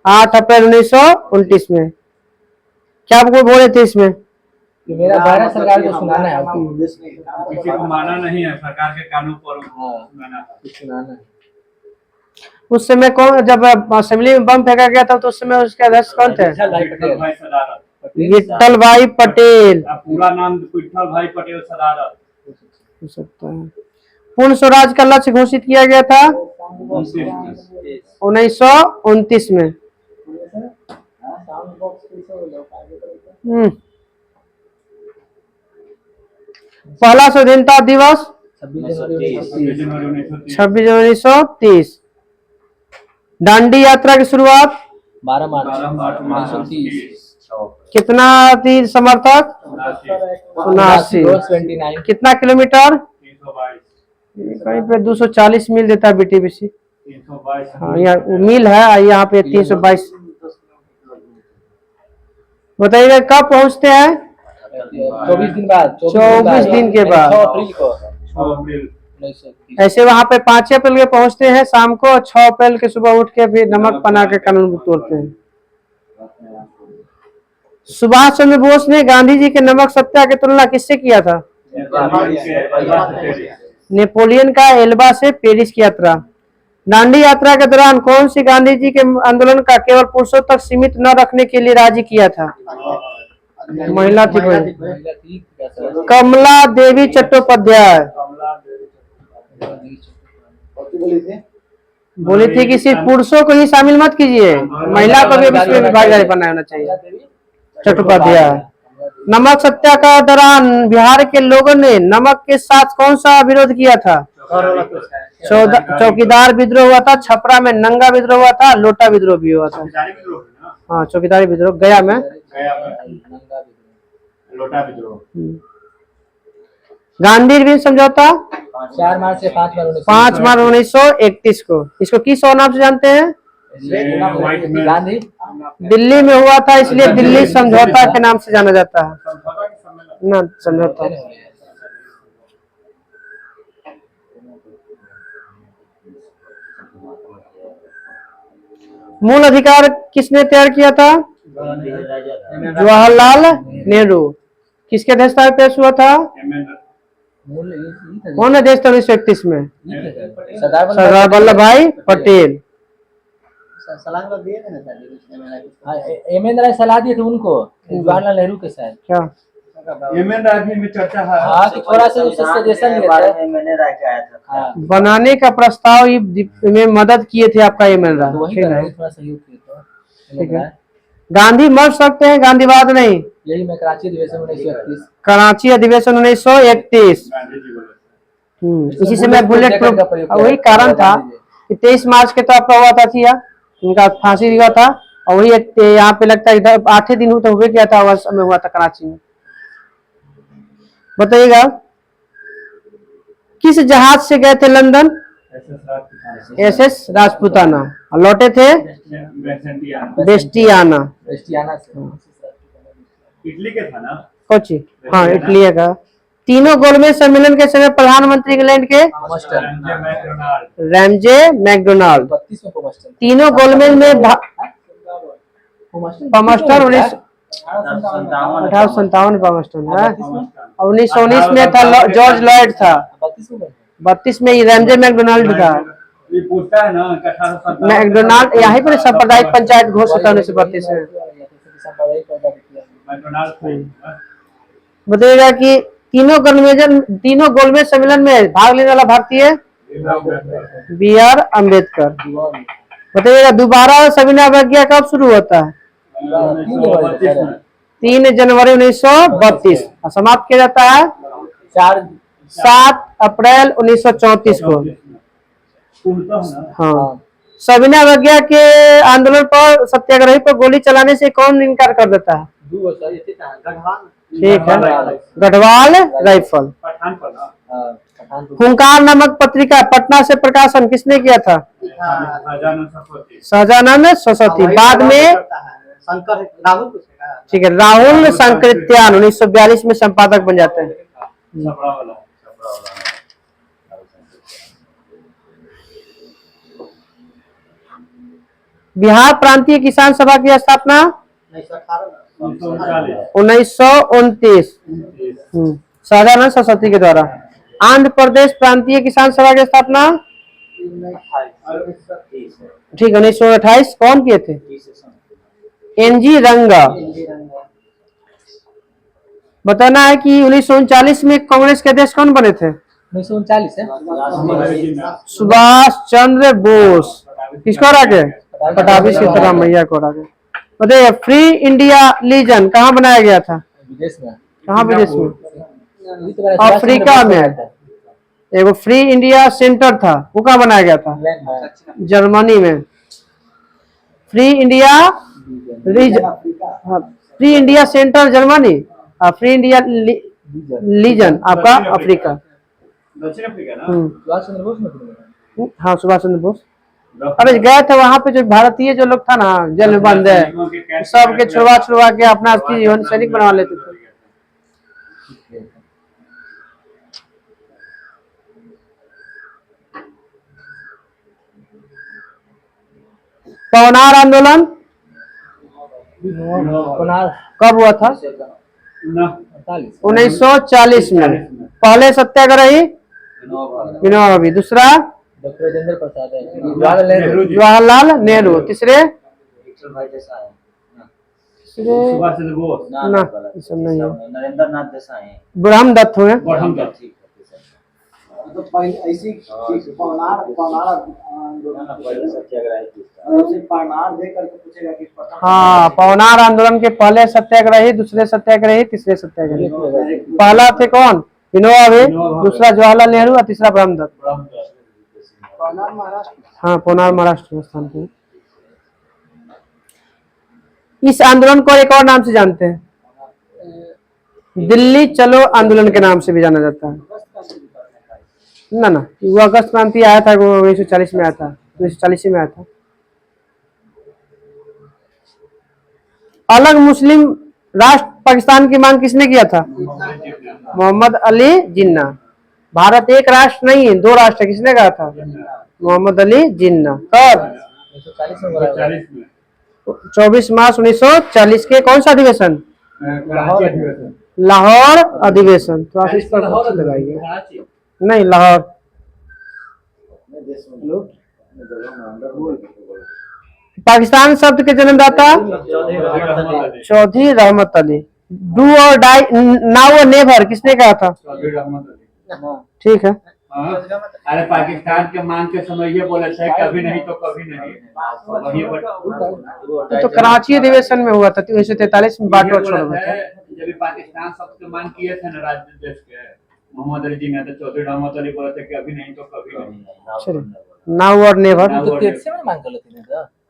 8 अप्रैल 1929 में। क्या आपको बोले थे इसमें? कि मेरा भारत सरकार को सुनाना है आपको। किसी को माना नहीं है सरकार के कानून पर सुनाना है। कुछ सुनाना है। उस समय कौन, जब असेंबली में बम फेंका गया था तो उस समय उसके अध्यक्ष कौन थे? विठल भाई विठल पटेल। भाई सदारत विठल भाई पटेल। पूरा नाम विठल भाई पटेल सदारत हो सकता है। पूर्ण स्वराज का लक्ष्य घोषित किया गया था 1929 में। पहला स्वतंत्रता दिवस 26 जनवरी 1930। जनवरी 1930 26 जनवरी 1930। दांडी यात्रा की शुरुआत 12 मार्च 12 मार्च 1930। कितना थी समर्थक? 79। 29 कितना किलोमीटर? 322 कहीं पे 240 मील देता है बीटीबीसी। 322 हाँ, यहाँ वो मील है, यहाँ पे 322। बताइएगा कब पहुंचते हैं? 24 दिन बाद 24 दिन के बाद। 6 अप्रैल को 6 अप्रैल 1930। ऐसे वहां पे 5 अप्रैल के पहुंचते हैं शाम को, 6 अप्रैल के सुबह उठ के फिर नमक बना के कानून को तोड़ते हैं। सुभाष चंद्र बोस ने गांधी जी के नमक सत्याग्रह की तुलना किससे किया था? नेपोलियन का एल्बा से पेरिस की यात्रा। दांडी यात्रा के दौरान कौन सी गांधी जी के आंदोलन का केवल पुरुषों तक सीमित न रखने के लिए राजी किया था? महिला थी कोई? महिला थी क्या? कमला देवी चट्टोपाध्याय। बोली थी कि सिर्फ पुरुषों को ही शामिल मत कीजिए, महिला को भी इसमें भागीदारी बनाना होना चाहिए। चट्टोपाध्याय। नमक सत्याग्रह के दौरान बिहार के लोगों ने नमक के साथ कौन सा विरोध किया था? चौकीदार विद्रोह हुआ था, छपरा में नंगा विद्रोह हुआ था, लोटा विद्रोह भी हुआ था। चौकीदारी विद्रोह है ना हाँ, चौकीदारी विद्रोह गया में। गया में लोटा विद्रोह। गांधी इरविन समझौता 4 मार्च से 5 मार्च 5 मार्च 1931 को। इसको किस और नाम से जानते हैं? व्हाइट मैन गांधी दिल्ली में हुआ था, इसलिए दिल्ली समझौता के नाम से जाना जाता है समझौता के सम्मेलन ना, समझौता। मूल अधिकार किसने तैयार किया था? जवाहरलाल नेहरू। किसके अध्यक्षता में पेश हुआ था? मूल ये था। कौन अध्यक्ष था 1931 में? सरदार वल्लभ भाई पटेल। सलाह दिए थे ना सर एम.एन. राय सलाह दिए थे उनको जवाहरलाल नेहरू के साथ। क्या? एम.एन. राय में चर्चा है। हाँ कि थोड़ा सा उससे सजेशन लेते हैं। मैंने राय के आया था हाँ बनाने का प्रस्ताव में मदद किए थे आपका एम.एन. तो वही राय। करेंगे, थोड़ा सहयोग किए तो ठीक है। गांधी मर सकते हैं, गांधीवाद नहीं। यही मैं कराची अधिवेशन 1931 कराची अधिवेशन 1931। गांधी जी बोले इसी से मैं बुलेट जैकेट का प्रूफ, प्रयोग किया वही था। कारण था कि 23 मार्च के तो आपका हुआ था थिया, उनका फांसी हुआ था, और वही यहाँ पे लगता है इधर 8 दिन तो हुए गया था, वर्ष में हुआ था कराची में। बताइएगा किस जहाज से गए थे लंदन? SS राजपूताना। और लौटे थे बेस्टियाना। क्रिस्टियाना से इटली के था ना कोची, हाँ इटली का। तीनों गोलमेज सम्मेलन के समय प्रधानमंत्री इंग्लैंड के पोस्टर रैमजे मैकडोनाल्ड। 32 में पोस्टर तीनों गोलमेज में पामस्टन 1857 1857 पामस्टन है। 1919 में था जॉर्ज लॉयड था। 32 में रैमजे मैकडोनाल्ड था। ये पूछता है ना कि 1857 मैकडोनाल्ड यहीं पर सांप्रदायिक पंचायत घोषित होने से 32 में। मैकडोनाल्ड बताइएगा कि तीनों गोलमेज सम्मेलन में भाग लेने वाला भारतीय बी आर अम्बेडकर। बताइएगा दोबारा संविधान अवज्ञा कब शुरू होता है? 3 जनवरी 1932 और समाप्त किया जाता है 7 अप्रैल 1934 को। हाँ, सविनय अवज्ञा के आंदोलन पर सत्याग्रही पर गोली चलाने से कौन इनकार कर देता है? ठीक है, गढ़वाल राइफल। हुंकार नामक पत्रिका पटना से प्रकाशन किसने किया था? सहजानंद सरस्वती। बाद में ठीक है राहुल संकृत्यान 1942 में संपादक बन जाते हैं। बिहार प्रांतीय किसान सभा की स्थापना 1929 सहजानंद सरस्वती के द्वारा। आंध्र प्रदेश प्रांतीय किसान सभा की स्थापना ठीक 1928 कौन किए थे? एनजी रंगा। बताना है कि 1939 में कांग्रेस के अध्यक्ष कौन बने थे? 1939 है। सुभाष चंद्र बोस। किसको हरा के? पटाभी सीताराम मैया को हरा के। बताइए फ्री इंडिया लीजन कहाँ बनाया गया था? विदेश में। कहाँ विदेश में? अफ्रीका में। एगो फ्री इंडिया सेंटर था वो कहाँ बनाया गया था? जर्मनी में। Free India free India centre Germany और फ्री इंडिया लीजन आपका अफ्रीका। दक्षिण अफ्रीका ना। सुभाष चंद्र बोस में। हाँ सुभाष चंद्र बोस। अरे गए थे वहां पे जो भारतीय जो लोग था ना जेल में बंद है सबके छुड़वा के अपना जीवन सैनिक बनवा लेते थे। पवनार आंदोलन कब हुआ था? 1940 में। पहले सत्याग्रही विनोबा भावे। दूसरा डॉक्टर राजेंद्र प्रसाद है। जवाहरलाल नेहरू। तीसरे सुभाष चंद्र बोस ना ये सब नहीं है। नरेंद्र नाथ देसाई ब्रह्म दत्त हुए। तो पहले ऐसी पवनार दे करके पूछेगा कि हाँ पवनार आंदोलन के पहले सत्याग्रही दूसरे सत्याग्रही तीसरे सत्याग्रही। पहला थे कौन? विनोबा भावे। दूसरा जवाहरलाल नेहरू और तीसरा ब्रह्म दत्त। हाँ पवनार महाराष्ट्र स्थान पे। इस आंदोलन को एक और नाम से जानते हैं, दिल्ली चलो आंदोलन के नाम से भी जाना जाता है। ना वो अगस्त क्रांति आया था वो 1940 में आया था। 1940 में आया था। अलग मुस्लिम राष्ट्र पाकिस्तान की मांग किसने किया था? मोहम्मद अली जिन्ना। भारत एक राष्ट्र नहीं है 2 राष्ट्र है किसने कहा था? मोहम्मद अली जिन्ना। कब? 24 मार्च 1940 के कौन सा अधिवेशन? लाहौर अधिवेशन। तो आप इस पर लगाइए नहीं लाहौर। पाकिस्तान शब्द के जन्मदाता चौधरी रहमत अली। डू और डाई नाउ और नेवर किसने कहा था? ठीक है। अरे पाकिस्तान के मांग के समय ये बोले थे कभी नहीं तो कभी नहीं। तो कराची अधिवेशन में हुआ था 1943 में बांटो छोड़ हुआ था। जब पाकिस्तान शब्द के मांग किए थे ना राज्य देश के मोहम्मद अली जिन्ना तो चौधरी रहमत अली बोले थे कि अभी नहीं तो कभी नहीं। नाउ और नेवर। तो 33 में मांग कर लेते हैं।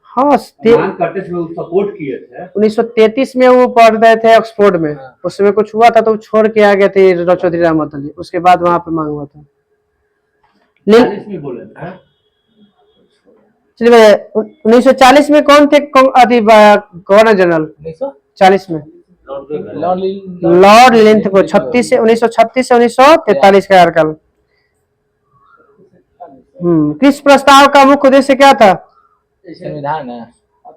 हाँ मांग करते थे सपोर्ट किए थे। 1933 में वो पढ़ रहे थे ऑक्सफोर्ड में। उसमें कुछ हुआ था तो वो छोड़ के आ गए थे चौधरी रहमत अली। उसके बाद वहां पे मांग हुआ था। चलिए 1940 में कौन थे गवर्नर जनरल? 1940 में लॉर्ड लिंथगो। 1936 से 1943 का कार्यकाल। किस प्रस्ताव का मुख्य उद्देश्य क्या था? संविधान है।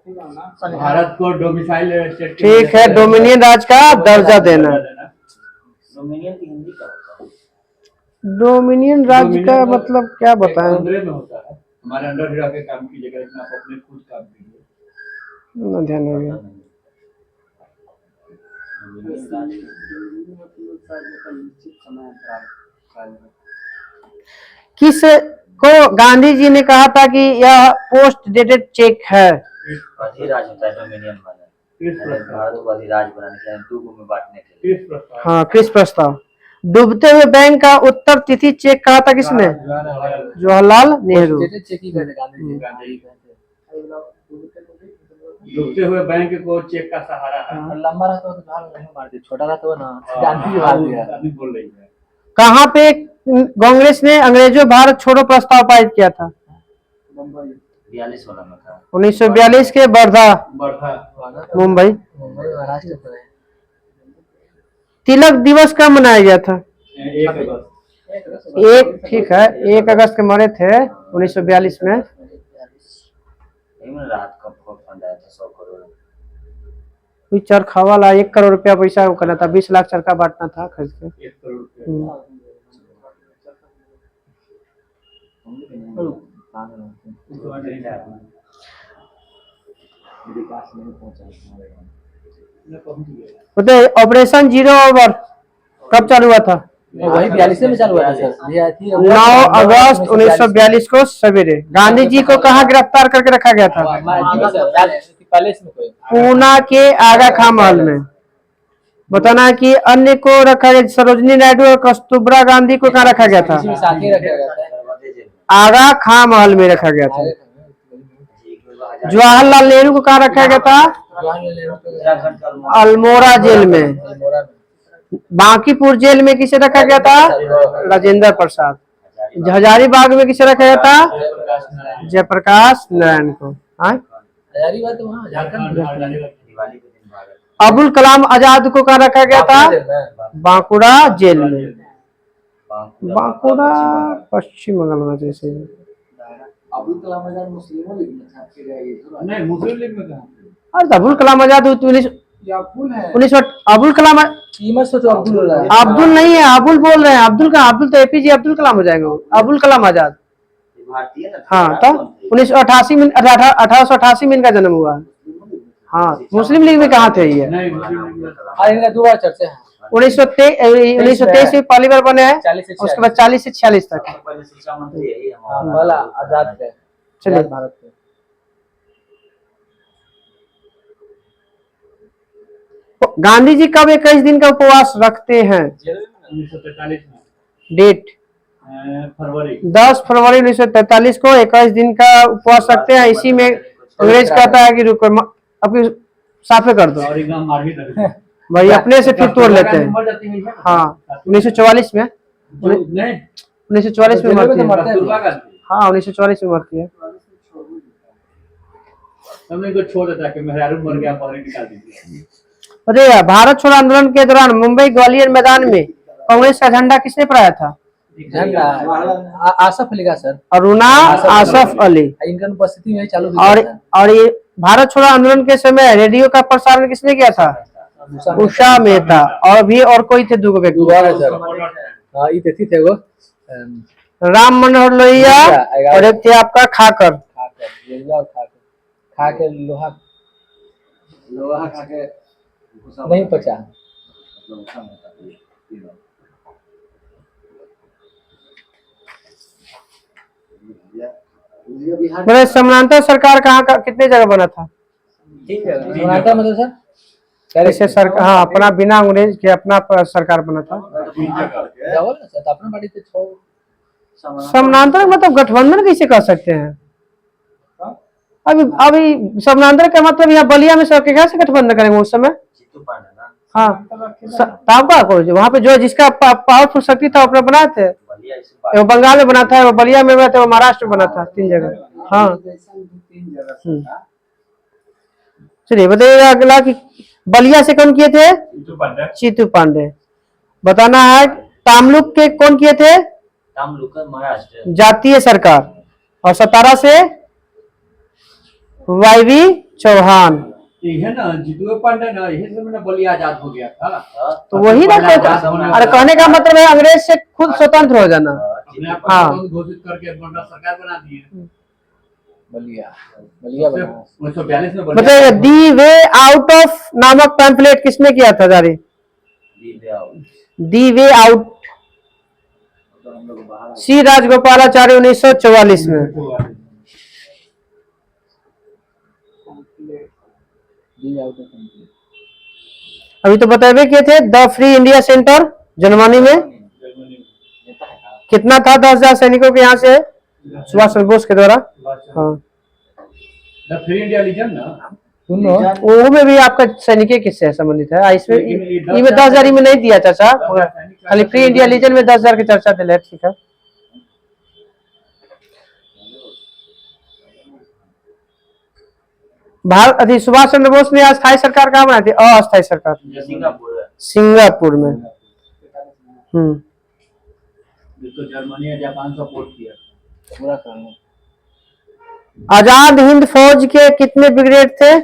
भारत को डोमिसाइल स्टेट ठीक है, डोमिनियन राज का दर्जा देना। डोमिनियन की हिंदी क्या होता है? डोमिनियन राज्य का मतलब क्या बताएं? अंग्रेज में होता है, हमारे अंडर रह के काम कीजिएगा, लेकिन आप अपने खुद काम कीजिए। ना ध्यान नहीं गया। किस को गांधी जी ने कहा था कि यह पोस्ट डेटेड चेक है? अधिराज होता है डोमिनियन वाला, भारत को अधिराज बनाने के लिए, दो में बांटने के लिए। किस प्रस्ताव? हाँ, किस प्रस्ताव? डूबते हुए बैंक का उत्तर तिथि चेक कहा था किसने? जवाहरलाल नेहरू। चेक ही करते गांधी जी। डूबते हुए बैंक को चेक का सहारा है। लंबा रहता तो जवाहरलाल नेहरू मार दिया, छोटा रहता ना गांधी जी मार दिया। अभी बोल रही है। कहाँ पे कांग्रेस ने अंग्रेजों भारत छोड़ो प्रस्ताव पारित किया था? 42 वाला में था। 1942 के वर्धा, मुंबई। महाराष्ट्र में है। तिलक दिवस कब मनाया गया था? 1 अगस्त। एक, ठीक है, 1 अगस्त के मरे थे 1942 में। रात का फंड आया था 100 करोड़। कोई चरखा वाला 1 करोड़ रुपया पैसा वो करना था, 20 लाख चरखा बांटना था खरीद के। 1 करोड़ रुपया। बताइए, ऑपरेशन जीरो ओवर कब चालू हुआ था? वही 42 में चालू हुआ था सर। 9 अगस्त 1942 को सवेरे। गांधी जी को कहाँ गिरफ्तार करके रखा गया था? पैलेस में कोई पूना के आगा खां महल में। बताना है कि अन्य को रखा गया, सरोजनी नायडू और कस्तूरबा गांधी को कहाँ रखा गया था? साथ ही रखा गया था। आगा खां महल में रखा गया था। जवाहरलाल नेहरू को कहाँ रखा गया था? अल्मोड़ा जेल में। बांकीपुर जेल में किसे रखा गया था? राजेंद्र प्रसाद। हजारीबाग में किसे रखा गया था? जयप्रकाश नारायण को। हजारीबाग तो वहाँ झारखंड। अबुल कलाम आजाद को कहाँ रखा गया था? बांकुड़ा जेल में। बांकुड़ा पश्चिम बंगाल में जैसे। अब्दुल कलाम आजाद मुस्लिमों लीग में था। नहीं, मुस्लिम लीग में कहाँ? अरे अबुल कलाम आजाद 19 अबुल कलाम अब्दुल नहीं है, अबुल बोल रहे हैं। अब्दुल का अब्दुल तो एपीजे अब्दुल कलाम हो जाएंगे। अबुल कलाम आजाद। हाँ, तो 1988 में 1888 में इनका जन्म हुआ। हाँ, मुस्लिम लीग में कहाँ थे ये? नहीं, मुस्लिम लीग में। इनका 2 बार चर्चा है। 1923 में पहली बार बने हैं, उसके बाद 40 से 46 तक। पहले शिक्षा मंत्री यही है। वाला आजाद थे। चलिए, भारत के गांधी जी कब 21 दिन का उपवास रखते हैं? 1943 में। डेट? फरवरी। 10 फरवरी 1943 को 21 दिन का उपवास रखते हैं। इसी में अंग्रेज कहता है कि रुको, अपनी साफे कर दो भाई, अपने से फिर तोड़ लेते हैं। हाँ, 1944 में। 1944 में मरती है। हाँ, 1944 में मरती है। इनको छोड़ देता है कि मेहरारू मर गया, पानी निकाल दीजिए। बताइए, भारत छोड़ो आंदोलन के दौरान मुंबई ग्वालियर मैदान में कांग्रेस का झंडा किसने फहराया था? झंडा आसफ अली का सर। अरुणा आसफ अली। इनका उपस्थिति में चालू और ये भारत छोड़ो आंदोलन के समय रेडियो का प्रसारण किसने किया था? उषा मेहता। और भी और कोई थे? 2 व्यक्ति। थे वो राम मनोहर लोहिया और एक थे आपका खाकर। खा के लोहा खा के नहीं पचा। मेरे समानांतर सरकार कहाँ का कितने जगह बना था? समानांतर मतलब सर कैसे सरकार? हाँ, अपना बिना अंग्रेज के अपना सरकार बना था। अपना पार्टी थे 6। समानांतर मतलब गठबंधन कैसे कर सकते हैं? अभी समानांतर का मतलब यहाँ बलिया में सबके कैसे गठबंधन करेंगे उस समय? हाँ, तब का कोई वहाँ पे जो जिसका पावरफुल शक्ति था अपना बनाए थे। वो बंगाल में बना था, वो बलिया में बना था, वो महाराष्ट्र में बना था। 3 जगह। हाँ, चलिए बताइएगा अगला कि बलिया से कौन किए थे? चीतू पांडे। बताना है तामलुक के कौन किए थे? महाराष्ट्र जातीय सरकार। और सतारा से वाईवी चौहान। ये ना जितू पांडे ना यही से मैंने बलिया आजाद हो गया था। तो वही ना अरे कहने का मतलब है अंग्रेज से खुद स्वतंत्र हो जाना। अपने आप को हाँ। घोषित करके अपना सरकार बना दिए। बलिया बलिया बना 1942 में बताइए दी वे आउट ऑफ नामक पैम्फलेट किसने किया था जारी? दी वे आउट सी राजगोपालाचार्य 1944 में। अभी तो बताए किए थे the free India centre Germany में कितना था? 10,000 सैनिकों के यहाँ से सुभाष चंद्र बोस के द्वारा। हाँ द फ्री इंडिया लीजन ना सुनो वो में भी आपका सैनिक किससे संबंधित है? इसमें इनमें 10,000 में नहीं दिया चाचा, खाली फ्री इंडिया लीजन में 10,000 की चर्चा दिले। ठीक है भारत अभी सुभाष चंद्र बोस ने अस्थायी सरकार कहाँ बनाई थी? अस्थायी सरकार सिंगापुर में। तो जर्मनी और जापान सपोर्ट किया पूरा करना। आजाद हिंद फौज के कितने ब्रिगेड थे?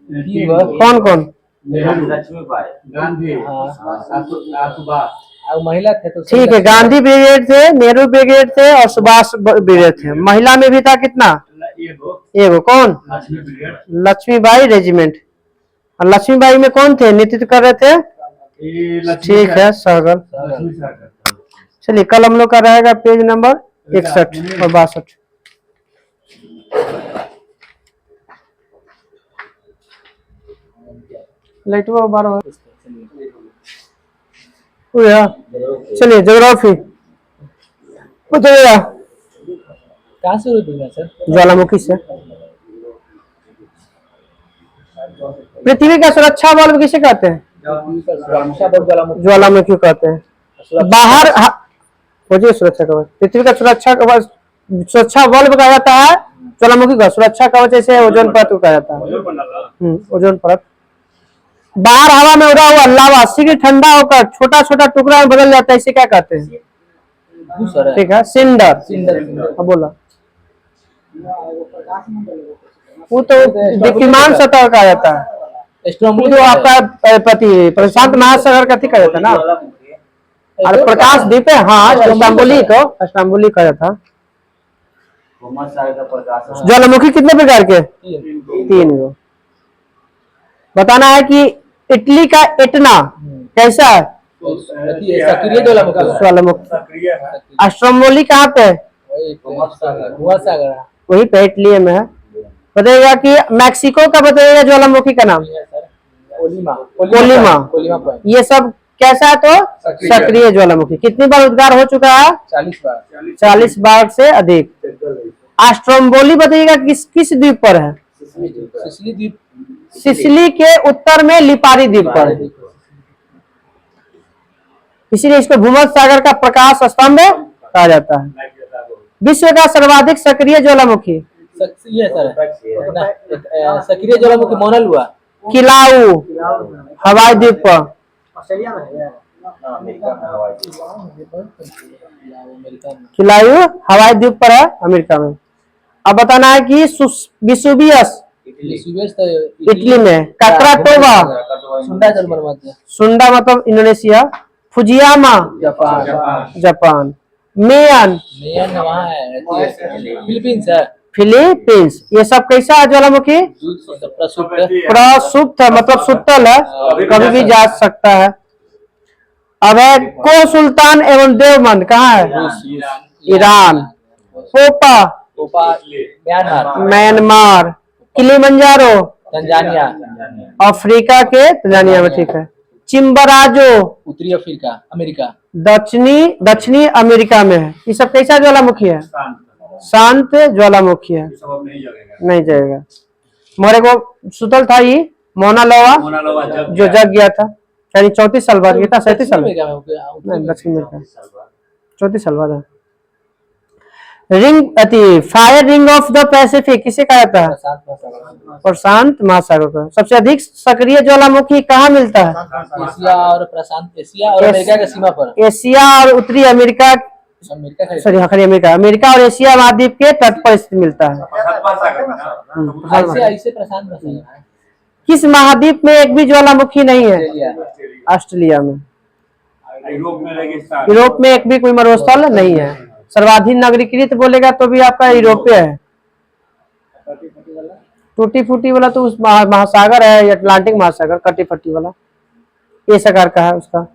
कौन कौन? लक्ष्मीबाई, गांधी, सुभाष और महिला थे तो ठीक है, गांधी ब्रिगेड थे, नेहरू ब्रिगेड थे और सुभाष ब्रिगेड थे। महिला में भी था कितना? एगो। कौन? Lakshmi brigade, Lakshmibai regiment. और लक्ष्मीबाई में कौन थे नेतृत्व कर रहे थे? ठीक है सहगल। चलिए कल हम लोग का रहेगा पेज नंबर 61 और 62। लाइट वो 12 चलिए ज्योग्राफी बताइएगा। कहाँ से हुई सर? ज्वालामुखी से। पृथ्वी का सुरक्षा बल्ब किसे कहते हैं? ज्वालामुखी कहते हैं। बाहर खोजिए सुरक्षा कवच। पृथ्वी का सुरक्षा कवच सुरक्षा बल्ब कहा जाता है ज्वालामुखी का। सुरक्षा कवच ऐसे ओजोन परत को कहा जाता है। ओजोन परत। बाहर हवा में उड़ा हुआ लावा शीघ्र ठंडा होकर छोटा छोटा टुकड़ा में बदल जाता है, इसे क्या कहते हैं? ठीक है सिंडर। हाँ बोला वो तो दीप्तिमान सतह कहा जाता है। वो जो आपका प्रशांत महासागर का कहा जाता है ना, और प्रकाश दीप है। हाँ अस्तांबुली कहा जाता है। ज्वालामुखी कितने प्रकार के? 3 गो। बताना है कि इटली का इटना कैसा है? सक्रिय ज्वालामुखी। अस्ट्रोमोली कहाँ पे? वही पे इटली में है। बताइएगा कि मैक्सिको का बताइएगा ज्वालामुखी का नाम? कोलिमा। ये सब कैसा है? तो सक्रिय ज्वालामुखी। कितनी बार उद्गार हो चुका है? 40 बार से अधिक। अस्ट्रोम्बोली बताइएगा किस द्वीप पर है? सिसिली के उत्तर में लिपारी द्वीप पर है। इसीलिए इसको भूमध्य सागर का प्रकाश स्तंभ कहा जाता है। विश्व का सर्वाधिक सक्रिय ज्वालामुखी? सक्रिय ज्वालामुखी मोनल हुआ किलाऊ हवाई द्वीप पर। किलाऊ हवाई द्वीप पर है अमेरिका में। अब बताना है कि विसुवियस इटली में। काकराटोबा सुंडा मतलब Indonesia. Fujiyama Japan. Mayon Philippines. ये सब कैसा है ज्वालामुखी? प्रसुप्त है मतलब सुतल है, कभी भी जा सकता है। अब है को सुल्तान एवं देवबंद कहाँ है? ईरान। पोपा म्यांमार। किलिमंजारो अफ्रीका के तंजानिया में। ठीक है। चिम्बराजो उत्तरी अफ्रीका अमेरिका। दक्षिणी अमेरिका में है। ये सब कैसा ज्वालामुखी है? शांत ज्वालामुखी है, नहीं जाएगा। मोरे को सुतल था ये मोना लोवा जो जग गया था, यानी 34 साल बाद गया था। 37 साल दक्षिण अमेरिका 34 साल बाद। Ring fire ring of the Pacific किसे कहा जाता है? प्रशांत महासागर का। सबसे अधिक सक्रिय ज्वालामुखी कहाँ मिलता है? एशिया और प्रशांत एशिया और अमेरिका की सीमा पर। एशिया और उत्तरी अमेरिका अमेरिका खरीद सॉरी हाँ, खाली अमेरिका, अमेरिका और एशिया महाद्वीप के तट पर स्थित मिलता है। ऐसे ऐसे प्रशांत महासागर है। किस महाद्वीप में एक भी ज्वालामुखी नहीं है? ऑस्ट्रेलिया। ऑस्ट्रेलिया में। यूरोप में रेगिस्तान। यूरोप में एक भी कोई मरुस्थल नहीं है। सर्वाधिक नागरिकीकृत बोलेगा तो भी आपका यूरोपीय है। टूटी फूटी वाला तो उस महासागर है, अटलांटिक महासागर, कटी फटी वाला ये सकार का है उसका।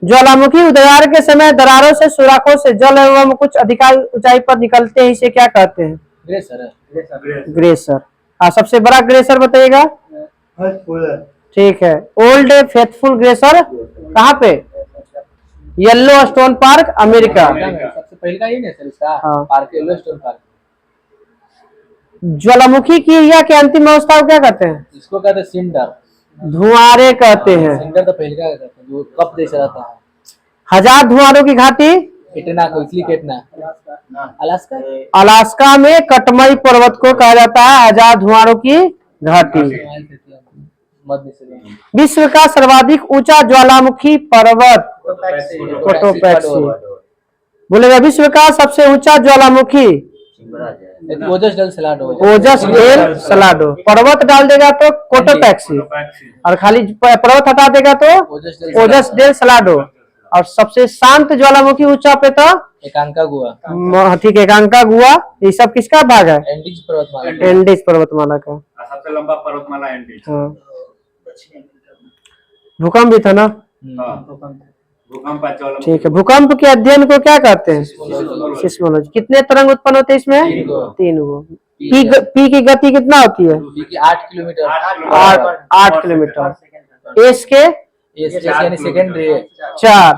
ज्वालामुखी उदयार के समय दरारों से, सुराखों से जल एवं कुछ अधिकांश ऊंचाई पर निकलते हैं, इसे क्या कहते हैं? ग्लेशियर। सबसे बड़ा ग्लेशियर बताइएगा। ठीक है, ओल्ड फेथफुल ग्लेशियर कहाँ पे? Yellow stone park, America. सबसे पहले का ये नहीं सर इसका हाँ। Park yellow stone park. ज्वालामुखी की क्रिया के अंतिम अवस्था को क्या कहते हैं? इसको कहते हैं सिंडर। धुआरे कहते हैं। सिंडर तो पहले का कहते हैं जो कप जैसा रहता है। हजार धुआरों की घाटी इतना को इसलिए कितना अलास्का। अलास्का में कटमई पर्वत को कहा जाता है हजार धुआरों की घाटी। विश्व का सर्वाधिक ऊंचा ज्वालामुखी पर्वत कोटोपैक्सी। बोलेगा विश्व का सबसे ऊंचा ज्वालामुखी ओजस डेल सलाडो। ओजस डेल सलाडो। पर्वत डाल देगा तो कोटोपैक्सी, और खाली पर्वत हटा देगा तो ओजस डेल सलाडो। और सबसे शांत ज्वालामुखी ऊंचा पे तो एकांका गुआ। ठीक है, एकांका गुआ। ये सब किसका भाग है? एंडीज पर्वतमाला। एंडीज पर्वतमाला का। सबसे लंबा पर्वतमाला एंडीज। हाँ। भूकंप भी था ना? भूकंप है ज्वालामुखी। ठीक है, भूकंप के अध्ययन को क्या कहते हैं? सिस्मोलॉजी। कितने तरंग उत्पन्न होते हैं इसमें? 3 गो। पी की गति कितना होती है? 8 किलोमीटर। 8 किलोमीटर। एस के यानी सेकंड रे 4,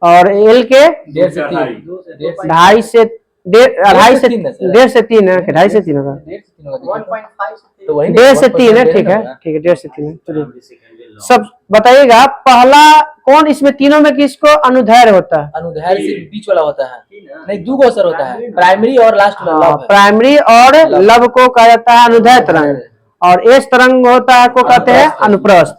और एल के 1.5 से 3। 2.5 से 2.5 से 1.5 से 3 है। 2.5 से 3 होगा। 1.5 से 3 है। ठीक है, ठीक है, 1.5 से 3 है। चलिए सब बताइएगा, पहला कौन इसमें तीनों में किसको अनुदैर्घ्य होता है? अनुदैर्घ्य सिर्फ बीच वाला होता है, नहीं 2 गो असर होता है, प्राइमरी और लास्ट वाला लव है। प्राइमरी और लब को कहा जाता है अनुदैर्घ्य तरंग, और एस तरंग होता है को कहते हैं अनुप्रस्थ।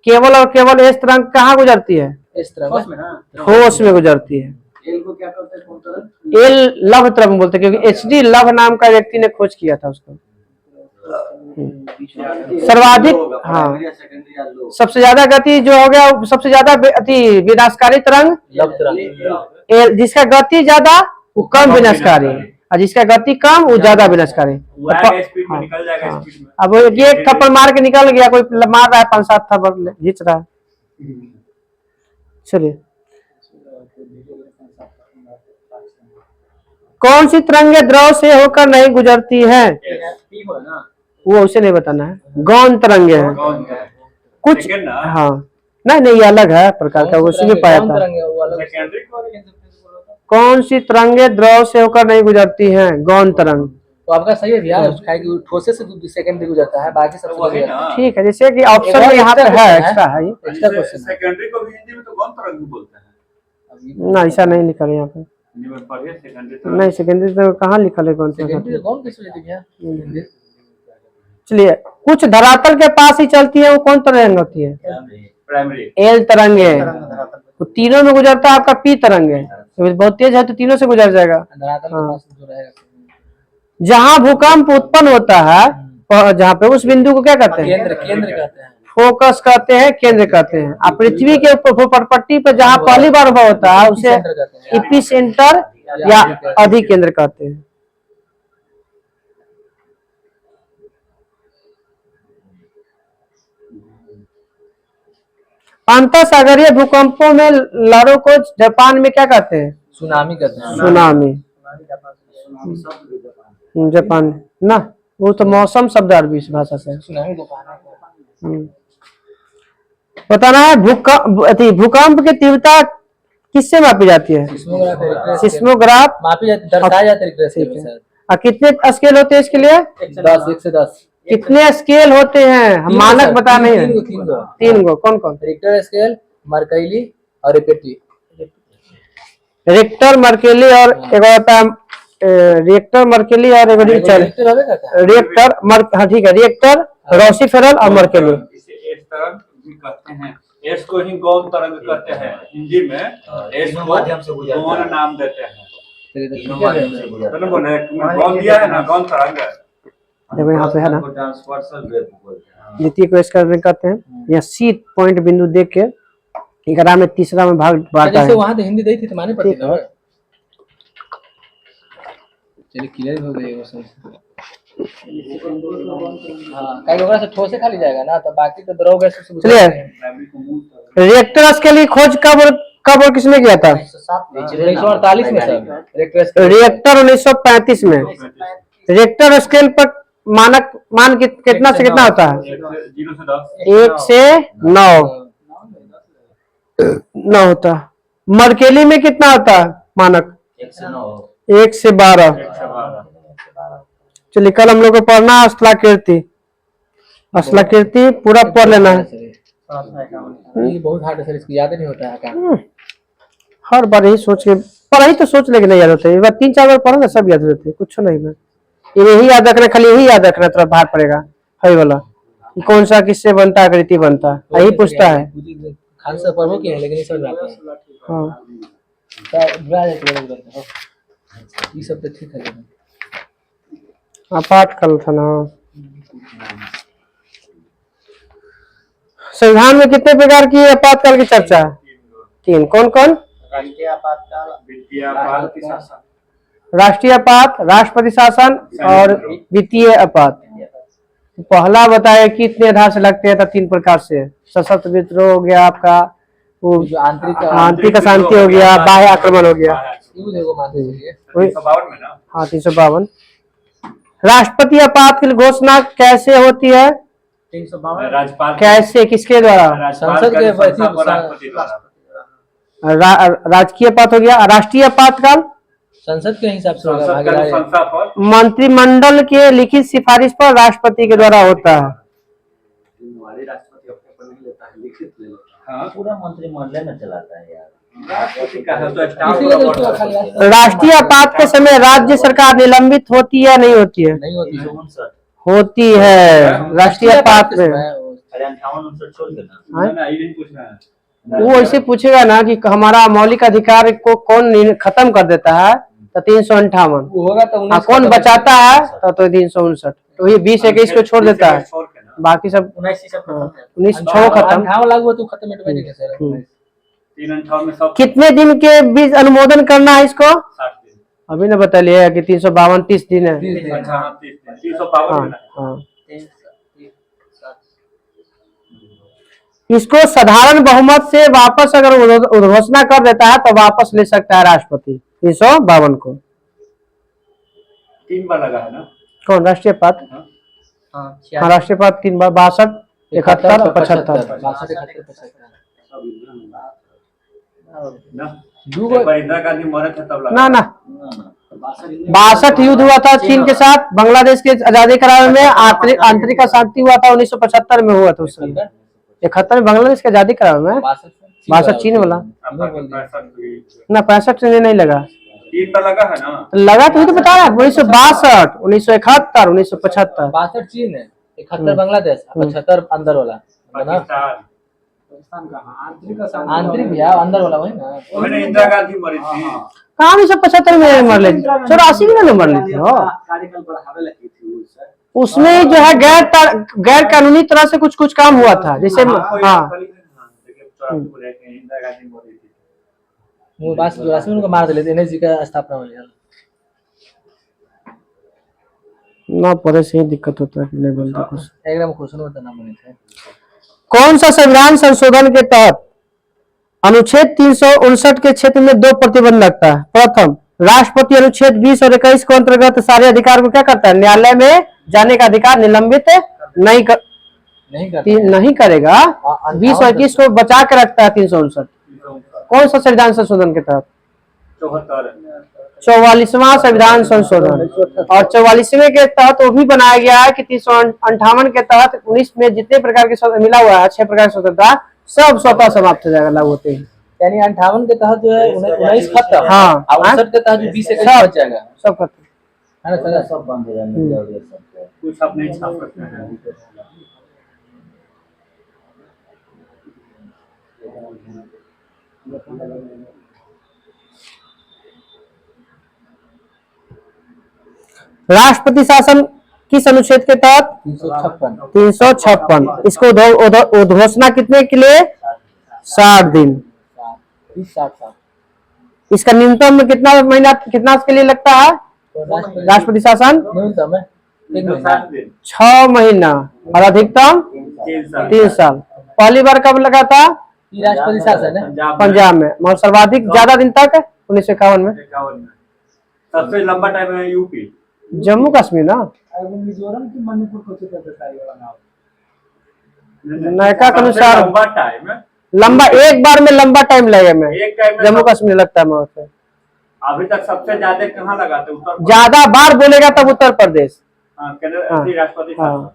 केवल और केवल एस तरंग कहाँ गुजरती है? इस तरह में ठोस में गुजरती है। एल को क्या कहते हैं? कौन तरंग? एल लव तरंग बोलते हैं, क्योंकि एचडी लव नाम का व्यक्ति ने खोज किया था उसको। सर्वाधिक, हाँ, सबसे ज्यादा गति जो हो गया, सबसे ज्यादा अति विनाशकारी तरंग लव तरंग। जिसका गति ज्यादा वो कम विनाशकारी, और जिसका गति कम वो ज्यादा विनाशकारी। स्पीड में निकल जाएगा स्पीड में। अब एक थप्पड़ मार के निकल गया, कोई मार रहा है 5-7 थप्पड़ खींच रहा है। चलिए, कौन सी तरंगे द्रव से होकर नहीं गुजरती है? वो उसे नहीं बताना है। गौण तरंगे हैं कुछ। हाँ, नहीं, ये अलग है प्रकार का, उसी में पाया था। कौन सी तरंगे द्रव से होकर नहीं गुजरती हैं? गौण तरंग। तो आपका सही है भैया, ठोसे से 2 सेकंड भी गुजरता है, बाकी सब ठीक है, जैसे कि ऑप्शन में यहाँ पे है, एक्स्ट्रा है। एक्स्ट्रा क्वेश्चन सेकेंडरी को भी हिंदी में तो गौण तरंग भी बोलते हैं। ना, ऐसा नहीं लिखा है यहाँ पे। हिंदी में पढ़िए सेकेंडरी। नहीं, सेकेंडरी तो कहाँ लिखा है कौन सा? सेकेंडरी कौन किस वजह से भैया? चलिए, कुछ धरातल के पास ही चलती है, वो कौन तरंग होती है? प्राइमरी। एल तरंग है, वो तीनों में गुजरता है। आपका पी तरंग है, तो बहुत तेज है तो तीनों से गुजर जाएगा। धरातल के पास जो रहेगा। जहाँ भूकंप उत्पन्न होता है, जहाँ पे उस बिंदु को क्या कहते हैं? केंद्र कहते हैं। फोकस कहते हैं, केंद्र कहते हैं। आप पृथ्वी के पट्टी पर जहाँ पहली बार अनुभव होता है उसे इपी सेंटर या अधिकेंद्र कहते हैं। अंतरसागरीय भूकंपों में लहरों को जापान में क्या कहते हैं? सुनामी कहते हैं। सुनामी। जापान ना, वो तो मौसम शब्द अरबी भाषा से। Tsunami Japan. बताना है भूकंप की तीव्रता किससे मापी जाती है? सिस्मोग्राफ मापी जाती, दर्शाया जाता है। और कितने स्केल होते हैं इसके लिए? 10, 1 से 10। कितने स्केल होते हैं? हम मानक बता नहीं है। 3 गो। कौन कौन? रिक्टर स्केल, मर्कैली और रिपेटी। रिक्टर, मर्केली और एक होता है रिएक्टर, मर्केली और एक रिएक्टर। हाँ ठीक है, रिएक्टर, रोसीफेरल और मर्केली। इस तरह भी कहते हैं। एस को ही गौण तरंग कहते हैं हिंदी में। एस तीनों को माध्यम से गुजरता गौण है। नाम देते हैं। तीनों माध्यम से गुजरता तो बोले गौण दिया है ना, गौण तरंग। देखो यहाँ पे है ना, ट्रांसवर्सल वेव बोलते हैं। द्वितीय को इसका कहते हैं। यह सी पॉइंट बिंदु देख के 11 में तीसरा में भाग बांटा जैसे है। वहां तो हिंदी दी थी तो माने पड़ती ना। चलिए क्लियर हो गई वो सब। हाँ कई लोगों से ठोसे खाली जाएगा ना, तो बाकी तो द्रव गैस से चलिए, रिएक्टर स्केल की खोज कब और किसने किया था? 1948 में सर रिएक्टर 1935 में। रिएक्टर स्केल पर मान कितना से कितना होता है? 0 से 10। 1 से 9 होता है। मरकेली में कितना होता है मानक? 1 से 9। 1 से 12। चलिए कल हम लोग को पढ़ना है अस्लाकीर्ति। अस्लाकीर्ति पूरा पढ़ लेना है। ये बहुत हार्ड है सर, इसको याद नहीं होता है क्या? हर बार यही सोच के पढ़ाई तो सोच लेके नहीं याद होता है। 3-4 बार पढ़ो ना सब याद हो जाती है, कुछ नहीं है। यही याद रखना, खाली यही याद रखना, थोड़ा भार पड़ेगा है वाला कि कौन सा किससे बनता है, कृति बनता है, यही पूछता है। खान से पढ़ो कि है लेकिन ये समझ आता है। हाँ ये सब तो ठीक है। आपातकाल था ना। संविधान में कितने प्रकार की आपातकाल की चर्चा है? 3। कौन कौन? राष्ट्रीय आपातकाल, वित्तीय आपात, शासन। राष्ट्रीय आपात, राष्ट्रपति शासन और वित्तीय आपात। पहला बताया कितने आधार से लगते हैं? तो 3 प्रकार से। सशस्त्र विद्रोह हो गया आपका, वो जो आंतरिक अशांति हो गया, बाह्य आक्रमण हो गया। 352 में ना। हाँ 352। राष्ट्रपति आपात की घोषणा कैसे होती है? 352 राज्यपाल, कैसे, किसके द्वारा? राज्यपाल संसद के संस्था को राष्ट्रपति द्वारा। राजकीय आपात हो गया। राष्ट्रीय आपातकाल संसद के हिसाब से होगा, संसद का भागीदारी। संस्था पर मंत्रिमंडल के लिखित सिफारिश पर राष्ट्रपति के द्वारा होता है। राष्ट्रपति अपने पर नहीं लेता है, लिखित ले लेता है। हाँ। पूरा मंत्रिमंडल में चलाता है यार। राष्ट्रपति का है तो स्टाफ इसीलिए तो बोर्ड उसको है। खाली राष्ट्रीय आपात के समय राज्य सरकार निलंबित होती है नहीं होती है? नहीं होती है। 59 होती है राष्ट्रीय आपात में। अरे 58 59 छोड़ देना। ना ये नहीं पूछना है। वो ऐसे पूछेगा ना कि हमारा मौलिक अधिकार को कौन खत्म कर देता है? तो 358। होगा तो 19 कौन बचाता है? तो 359। तो ये 20-21 को छोड़ देता है, छोड़ के ना। बाकी सब 19 से खत्म है। 1906 खत्म। 58 लागू है तो खत्म ऑटोमेटिक है सर। 358 में सब कितने दिन के बीच अनुमोदन करना है इसको? 60 दिन। अभी ने बता लिया कि 352 30 दिन है। 30 दिन। अच्छा हाँ 30 दिन। 352 हाँ में ना। हाँ। इसको साधारण बहुमत से वापस अगर उद्घोषणा कर देता है तो वापस ले सकता है राष्ट्रपति 352 को। 3 बार लगा है ना। कौन? राष्ट्रीय आपात। हाँ राष्ट्रीय आपात 3 बार। 62, 71, 75। ना एक बार इंदिरा गांधी मरे थे तब लगा। ना 62 युद्ध हुआ था चीन के साथ, बांग्लादेश के आजादी कराने में। आंतरिक अशांति हुआ था 1975 में हुआ था उस समय। 71 में बांग्लादेश की आजादी कराने में। 62 चीन वाला ना। 65 से नहीं लगा। 3 बार लगा है ना। लगा तो बता रहा है 1962, 1971, 1975। 62 चीन है, 71 बांग्लादेश, 75 अंदर वाला पाकिस्तान। आंतरिक भैया अंदर वाला वही ना। मैंने इंदिरा गांधी मरी थी। कहाँ 1975 में मर लेती? 84 में मर लेती हो। कार्यकाल बढ़ावे लगी थी वो सर। उसमें जो है गैर कानूनी तरह से कुछ काम हुआ था, जैसे हाँ। इंदिरा गांधी मरी थी। वो बस 82 में उनको मार दिले थे, एनएसजी का स्थापना हुई है। ना पढ़े से ही दिक्कत होता है कि नहीं बोलते कुछ। एकदम क्वेश्चन होता नाम नहीं थे। कौन सा संविधान संशोधन के तहत अनुच्छेद 359 के क्षेत्र में 2 प्रतिबंध लगता है? प्रथम, राष्ट्रपति अनुच्छेद 20 और 21 के अंतर्गत सारे अधिकार को क्या करता है? न्यायालय में जाने का अधिकार निलंबित नहीं करेगा। 20 और 21 को बचा के रखता है 359। कौन सा संविधान संशोधन के तहत? 44वां संविधान संशोधन। और 44वें के तहत वो भी बनाया गया है कि 358 के तहत 19 में जितने प्रकार के मिला हुआ है 6 प्रकार की स्वतंत्रता सब स्वतः समाप्त हो जाएगा लागू होते ही। यानी 58 के तहत जो है 19 खत्म। हाँ। 59 के तहत 20 से बच जाएगा सब खत्म है ना सर। सब बंद हो जाएंगे। कुछ आप नहीं छाप सकते हैं। राष्ट्रपति शासन किस अनुच्छेद के तहत? 356। 356। इसको उद्घोषणा कितने के लिए? 60 दिन। 60। इसका न्यूनतम में कितना महीना, कितना के लिए लगता है राष्ट्रपति शासन? न्यूनतम है 60 दिन 6 महीना और अधिकतम 3 साल। पहली बार कब लगा था? ये राष्ट्रपति शासन है पंजाब में। मगर सर्वाधिक ज्यादा दिन तक 1951 में। 51 में सबसे लंबा टाइम है यूपी, जम्मू कश्मीर ना, मिजोरम की मणिपुर को नाम नायका के अनुसार लंबा टाइम है। लंबा, एक बार में लंबा टाइम लगे में एक टाइम में जम्मू कश्मीर लगता है वहाँ पे। अभी तक सबसे ज्यादा कहाँ लगाते? उत्तर प्रदेश। ज्यादा बार बोलेगा तब उत्तर प्रदेश। हाँ, राष्ट्रपति हाँ।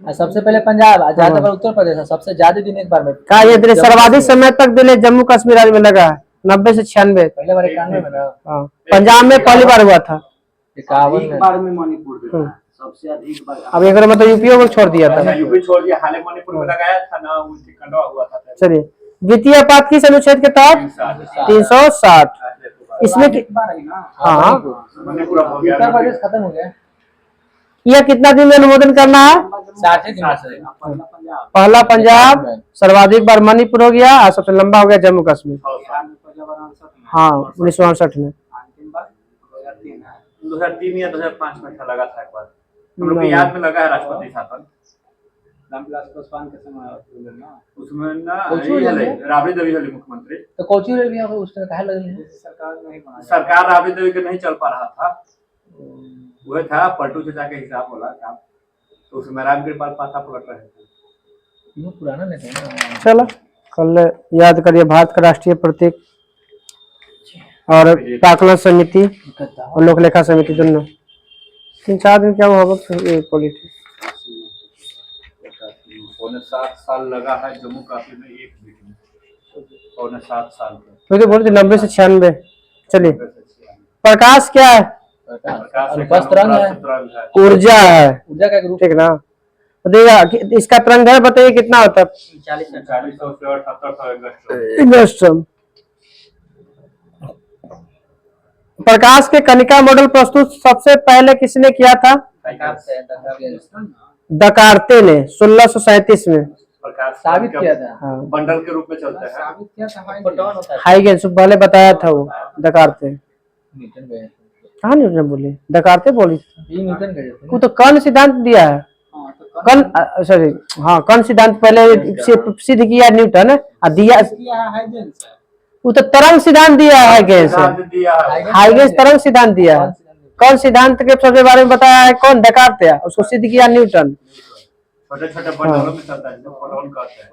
शासन। सबसे पहले पंजाब, ज्यादा बार उत्तर प्रदेश है, सबसे ज्यादा दिन एक बार में। कहा ये दिले सर्वाधिक समय तक दिले जम्मू कश्मीर राज्य में लगा है 90 से 96। पहले बार 91 में ना, हाँ, पंजाब में पहली बार हुआ था। 51 एक में। बार में मणिपुर देता है, सबसे अधिक बार। अब एक मतलब यूपीओ को छोड़ दिया अच्छा, था। यूपी छोड़ दिया, हाल ही मणिपुर में लगाया था ना, उनकी कंडवा हुआ था। चलिए, द्वितीय आपात किस अनुच्छेद के तहत? 360। इसमें हाँ, मणिपुर हो गया। उत्तर प्रदेश खत्म हो गया। यह कितना दिन में अनुमोदन करना है? 60 दिन में से। पहला पंजाब, सर्वाधिक बार मणिपुर हो गया और सबसे लंबा हो गया जम्मू कश्मीर। हाँ, 1968 में। 2003 या 2005 में लगा था एक बार, हम लोग की याद में लगा है राष्ट्रपति शासन। उसमें ना राबड़ी देवी हली मुख्यमंत्री, तो कोची रे भी उस तरह कहे लगल है। सरकार राबड़ी देवी के नहीं चल पा रहा था, वह था पलटू चाचा के हिसाब वाला काम, तो उसमें रामकृपाल पासा पलट रहे थे। ये पुराना नेता है ना। चलो कल याद करिए भारत का राष्ट्रीय प्रतीक और प्राकलन समिति और लोक लेखा समिति दोनों 3-4 दिन क्या होगा पॉलिटिक्स। 7 लगा है जम्मू कश्मीर में एक मीटिंग, 7 मैं तो बोलते 90 से 96। चलिए, प्रकाश क्या है? अनुप्रस्थ रंग है। ऊर्जा है, ऊर्जा का ग्रुप। ठीक ना? देखिएगा इसका तरंग है, बताइए कितना होता है? 40 और 70 एंगस्ट्रॉम। प्रकाश के कणिका मॉडल प्रस्तुत सबसे पहले किसने किया था? दकार्ते ने 1637 में। साबित किया था। हाँ, बंडल के रूप में चलता है। साबित किया था हाइगेंस पहले बताया था वो दकार्ते। न्यूटन गए थे। कहाँ न्यूटन बोली? दकार्ते बोली थी। ये न्यूटन गए थे। वो तो कर्ण सिद्धांत दिया है। कर्ण, सॉरी, हाँ, कर्ण सिद्धांत पहले सिद्ध किया न्यूटन और दिया वो तो तरंग सिद्धांत दिया है। हाइगेंस हाइगेंस तरंग सिद्धांत दिया है। कर्ण सिद्धांत के सबसे बारे में बताया है कौन? दकार्ते। उसको सिद्ध किया न्यूटन। छोटे-छोटे बंडलों में चलता है, जिसको फोटोन कहते हैं।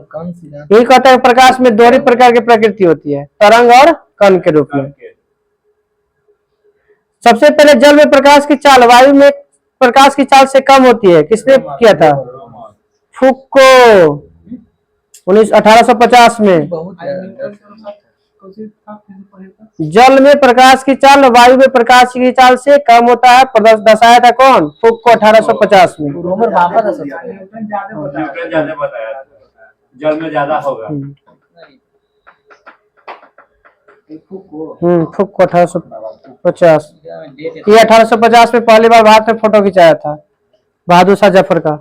कौन सिद्धांत? यही कहता है प्रकाश में दोहरी प्रकार की प्रकृति होती है, तरंग और कण के रूप में। सबसे पहले जल में प्रकाश की चाल वायु में प्रकाश की चाल से कम होती है, किसने किया था? फुको 1850 में। जल में प्रकाश की चाल वायु में प्रकाश की चाल से कम होता है, दर्शाया था कौन? फुको 1850 में। रोमर भापा था सबसे। न्यूटन ज्यादा बताया था, जल में ज्यादा होगा। फुको 1850। ये 1850 में पहली बार भारत में फोटो खिंचाया था बहादुर शाह जफर का।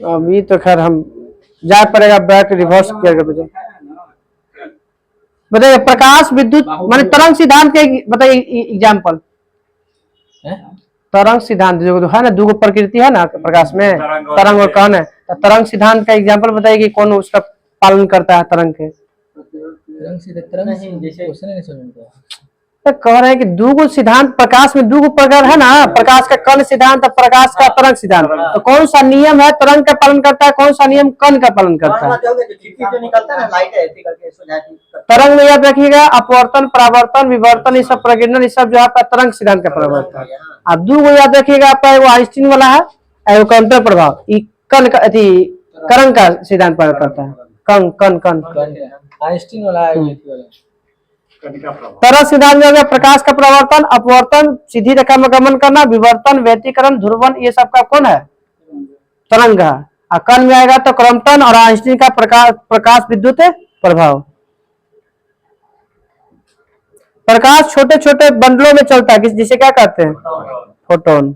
अभी तो खैर हम जा पड़ेगा बैक रिवर्स किया। बताइए प्रकाश विद्युत माने तरंग सिद्धांत के बताइए एग्जाम्पल। तरंग सिद्धांत जो है ना, दो प्रकृति है ना प्रकाश में, तरंग और कण है। तो तरंग सिद्धांत का एग्जाम्पल बताइए कि कौन उसका पालन करता है तरंग के? तो कह रहे हैं कि दो सिद्धांत प्रकाश में, दो प्रकार है ना, प्रकाश का कण सिद्धांत और प्रकाश का तरंग सिद्धांत। तो कौन सा नियम है तरंग का पालन करता है, कौन सा नियम कण का पालन करता है? तरंग में याद रखिएगा अपवर्तन, परावर्तन, विवर्तन, ये सब प्रकीर्णन, ये सब जो है आपका तरंग सिद्धांत का प्रभाव है। अब दो याद रखिएगा आपका, एगो आइंस्टीन वाला है, एगो काउंटर प्रभाव। कण का करण का सिद्धांत पालन करता है। कण कण कण आइंस्टीन वाला है। कनिका प्रभाव। तरंग सिद्धांत में हो गया प्रकाश का प्रवर्तन, अपवर्तन, सीधी रेखा में गमन करना, विवर्तन, व्यतिकरण, ध्रुवन, ये सब का कौन है? तरंग है। और कण में आएगा तो क्रॉम्पटन और आइंस्टीन का प्रकाश विद्युत प्रभाव। प्रकाश छोटे छोटे बंडलों में चलता है, जिसे क्या कहते हैं? फोटोन।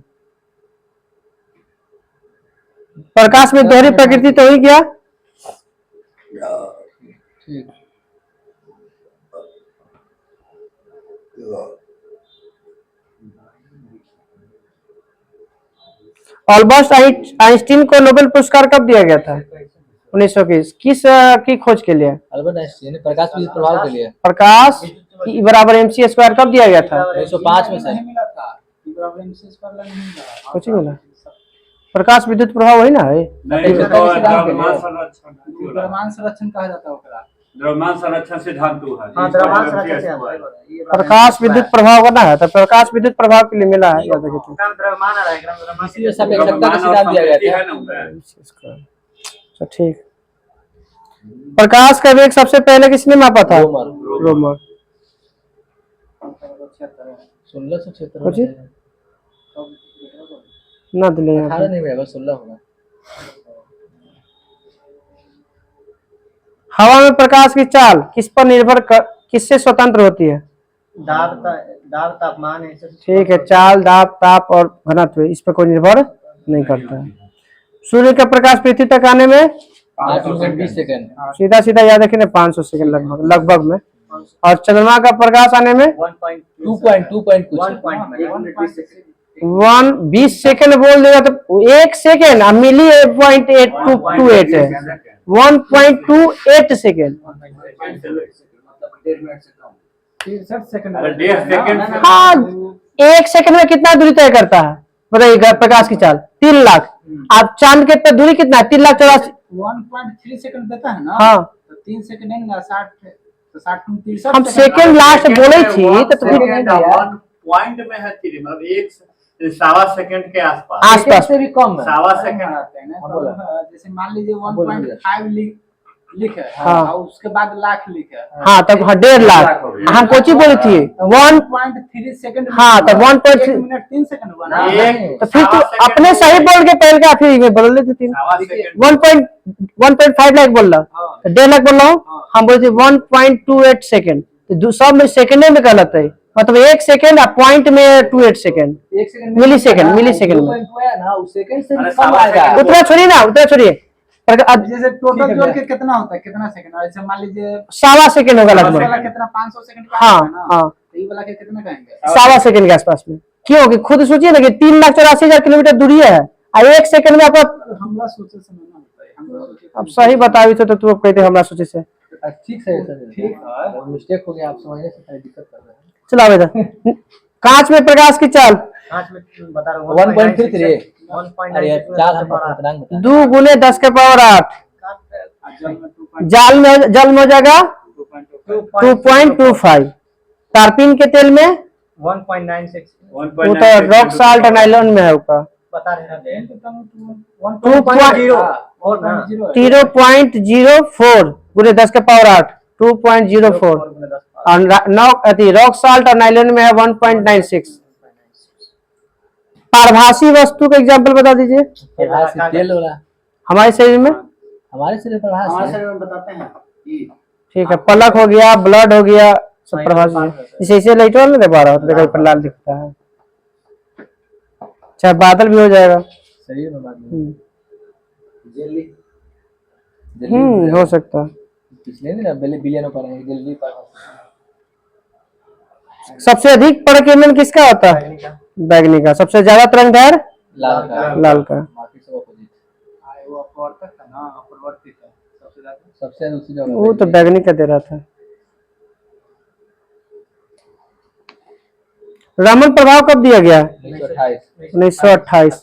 प्रकाश में दोहरी प्रकृति तो ही गया। अल्बर्ट आइंस्टीन को नोबेल पुरस्कार कब दिया गया था? 1921। किस की खोज के लिए? अल्बर्ट आइंस्टीन ने प्रकाश विद्युत प्रभाव के लिए। प्रकाश E बराबर mc स्क्वायर कब दिया गया था? 1905 में से। कुछ ही मिला। प्रकाश विद्युत प्रभाव वही ना है? नहीं तो द्रव्यमान संरक्षण, द्रव्यमान संरक्षण कहा जाता है ओकरा। द्रव्यमान संरक्षण सिद्धांत है। हाँ, द्रव्यमान संरक्षण से प्रकाश विद्युत प्रभाव करना है तो प्रकाश विद्युत प्रभाव के लिए मिला है, याद रखिए। काम द्रव्यमान आ रहा है, द्रव्यमान इसी में सापेक्षता का सिद्धांत दिया गया था। तो ठीक। प्रकाश का वेग सबसे पहले किसने मापा था? रोमर। 1676 कुछ ना दिले यहाँ 18 नहीं होगा, 16 होगा। हवा में प्रकाश की चाल किस पर निर्भर किससे स्वतंत्र होती है? दाब तापमान है। ठीक है, चाल, दाब, ताप और घनत्व इस पर कोई निर्भर नहीं करता है। सूर्य का प्रकाश पृथ्वी तक आने में 8 मिनट 20 सेकंड। सीधा सीधा याद रखिए 500 सेकंड लगभग में। और चंद्रमा का प्रकाश आने में 2.2 कुछ 20 सेकंड बोल देगा तो 1 सेकंड मिली 0.828 है। 1.28 सेकंड। 63 सेकंड। अरे 1.5 सेकंड से हाँ, 1 सेकंड में कितना दूरी तय करता है बताइए? प्रकाश की चाल 3 लाख। आप चांद के पे दूरी कितना है? 3,84,000। 1.3 सेकंड देता है ना। हाँ, तो 3 सेकंड है ना, 60 तो 60 में 63 हम सेकंड लास्ट बोले थी तो फिर वन पॉइंट में है थ्री, मतलब एक सवा सेकंड के आसपास। आसपास से भी कम है। सवा सेकंड आते हैं ना, जैसे मान लीजिए 1.5 लिख है हाँ। और उसके बाद लाख लिख है। हाँ, तब 1.5 लाख। हम कोची बोली थी 1.3 सेकंड। हाँ, तो 1.3 मिनट 3 सेकंड हुआ ना। तो फिर तू अपने सही बोल के पहले का फिर ये बदल लेती थी। 1.5 लाख बोल रहा, 1.5 लाख बोल रहा हूँ। हम बोलते 1.28 सेकंड, तो सब में सेकंड में गलत है। मतलब 1 सेकंड और पॉइंट में 28 सेकंड, 1 सेकंड मिली सेकंड में ना, उस सेकंड से भी कम आएगा। उतना छोड़िए ना, उतना छोड़िए। जैसे टोटल जोड़ के कितना होता है, कितना सेकंड? ऐसे मान लीजिए 1.25 सेकंड होगा वाला लगभग। कितना 500 सेकंड का हाँ, है ना। हाँ। तो ये वाला के कितना कहेंगे? 1.25 सेकंड के आसपास में। क्यों? कि खुद सोचिए ना कि 3,84,000 किलोमीटर दूरी है और 1 सेकंड में आपका। हमला सोचे से नहीं होता है, हम सोचे। अब सही बतावी तो तू अब कहते हमरा सोचे से। ठीक है सर, ठीक है, मिस्टेक हो गया, आप समझने से थोड़ी दिक्कत कर रहे हैं। चला बेटा। कांच में प्रकाश की चाल 1.33। अरे 4 हम पूर्णांक बता। 2 गुने 10 के पावर 8। जल में हो जाएगा 2.25। तारपीन के तेल में 1.96 वो तो रॉक साल्ट नाइलॉन में है ऊपर। बता रहे हैं 0.04 गुने 10 के पावर 8, 2.04। और रॉक साल्ट और नाइलॉन में है 1.96। पारभासी वस्तु का एग्जाम्पल बता दीजिए तेल वाला हमारे शरीर में। हमारे शरीर पर हमारे शरीर में बताते हैं। ठीक है, पलक हो गया, ब्लड हो गया, सब प्रभासी है। जैसे इसे लाइट वाला नहीं दे पा रहा हो तो देखो पर लाल दिखता है। चाहे बादल भी हो जाएगा शरीर में हो सकता है। पिछले दिन बिलियन पर है जल्दी पर। सबसे अधिक परिक्रमण किसका होता है? बैगनी का। सबसे ज्यादा तरंगदैर्घ्य लाल का। लाल का। बाकी सब अपोजिट। वो अपवर्तक था ना, अपरिवर्तित है सबसे ज्यादा उसी जगह। वो तो बैगनी का दे रहा था। रामन प्रभाव कब दिया गया? 1928।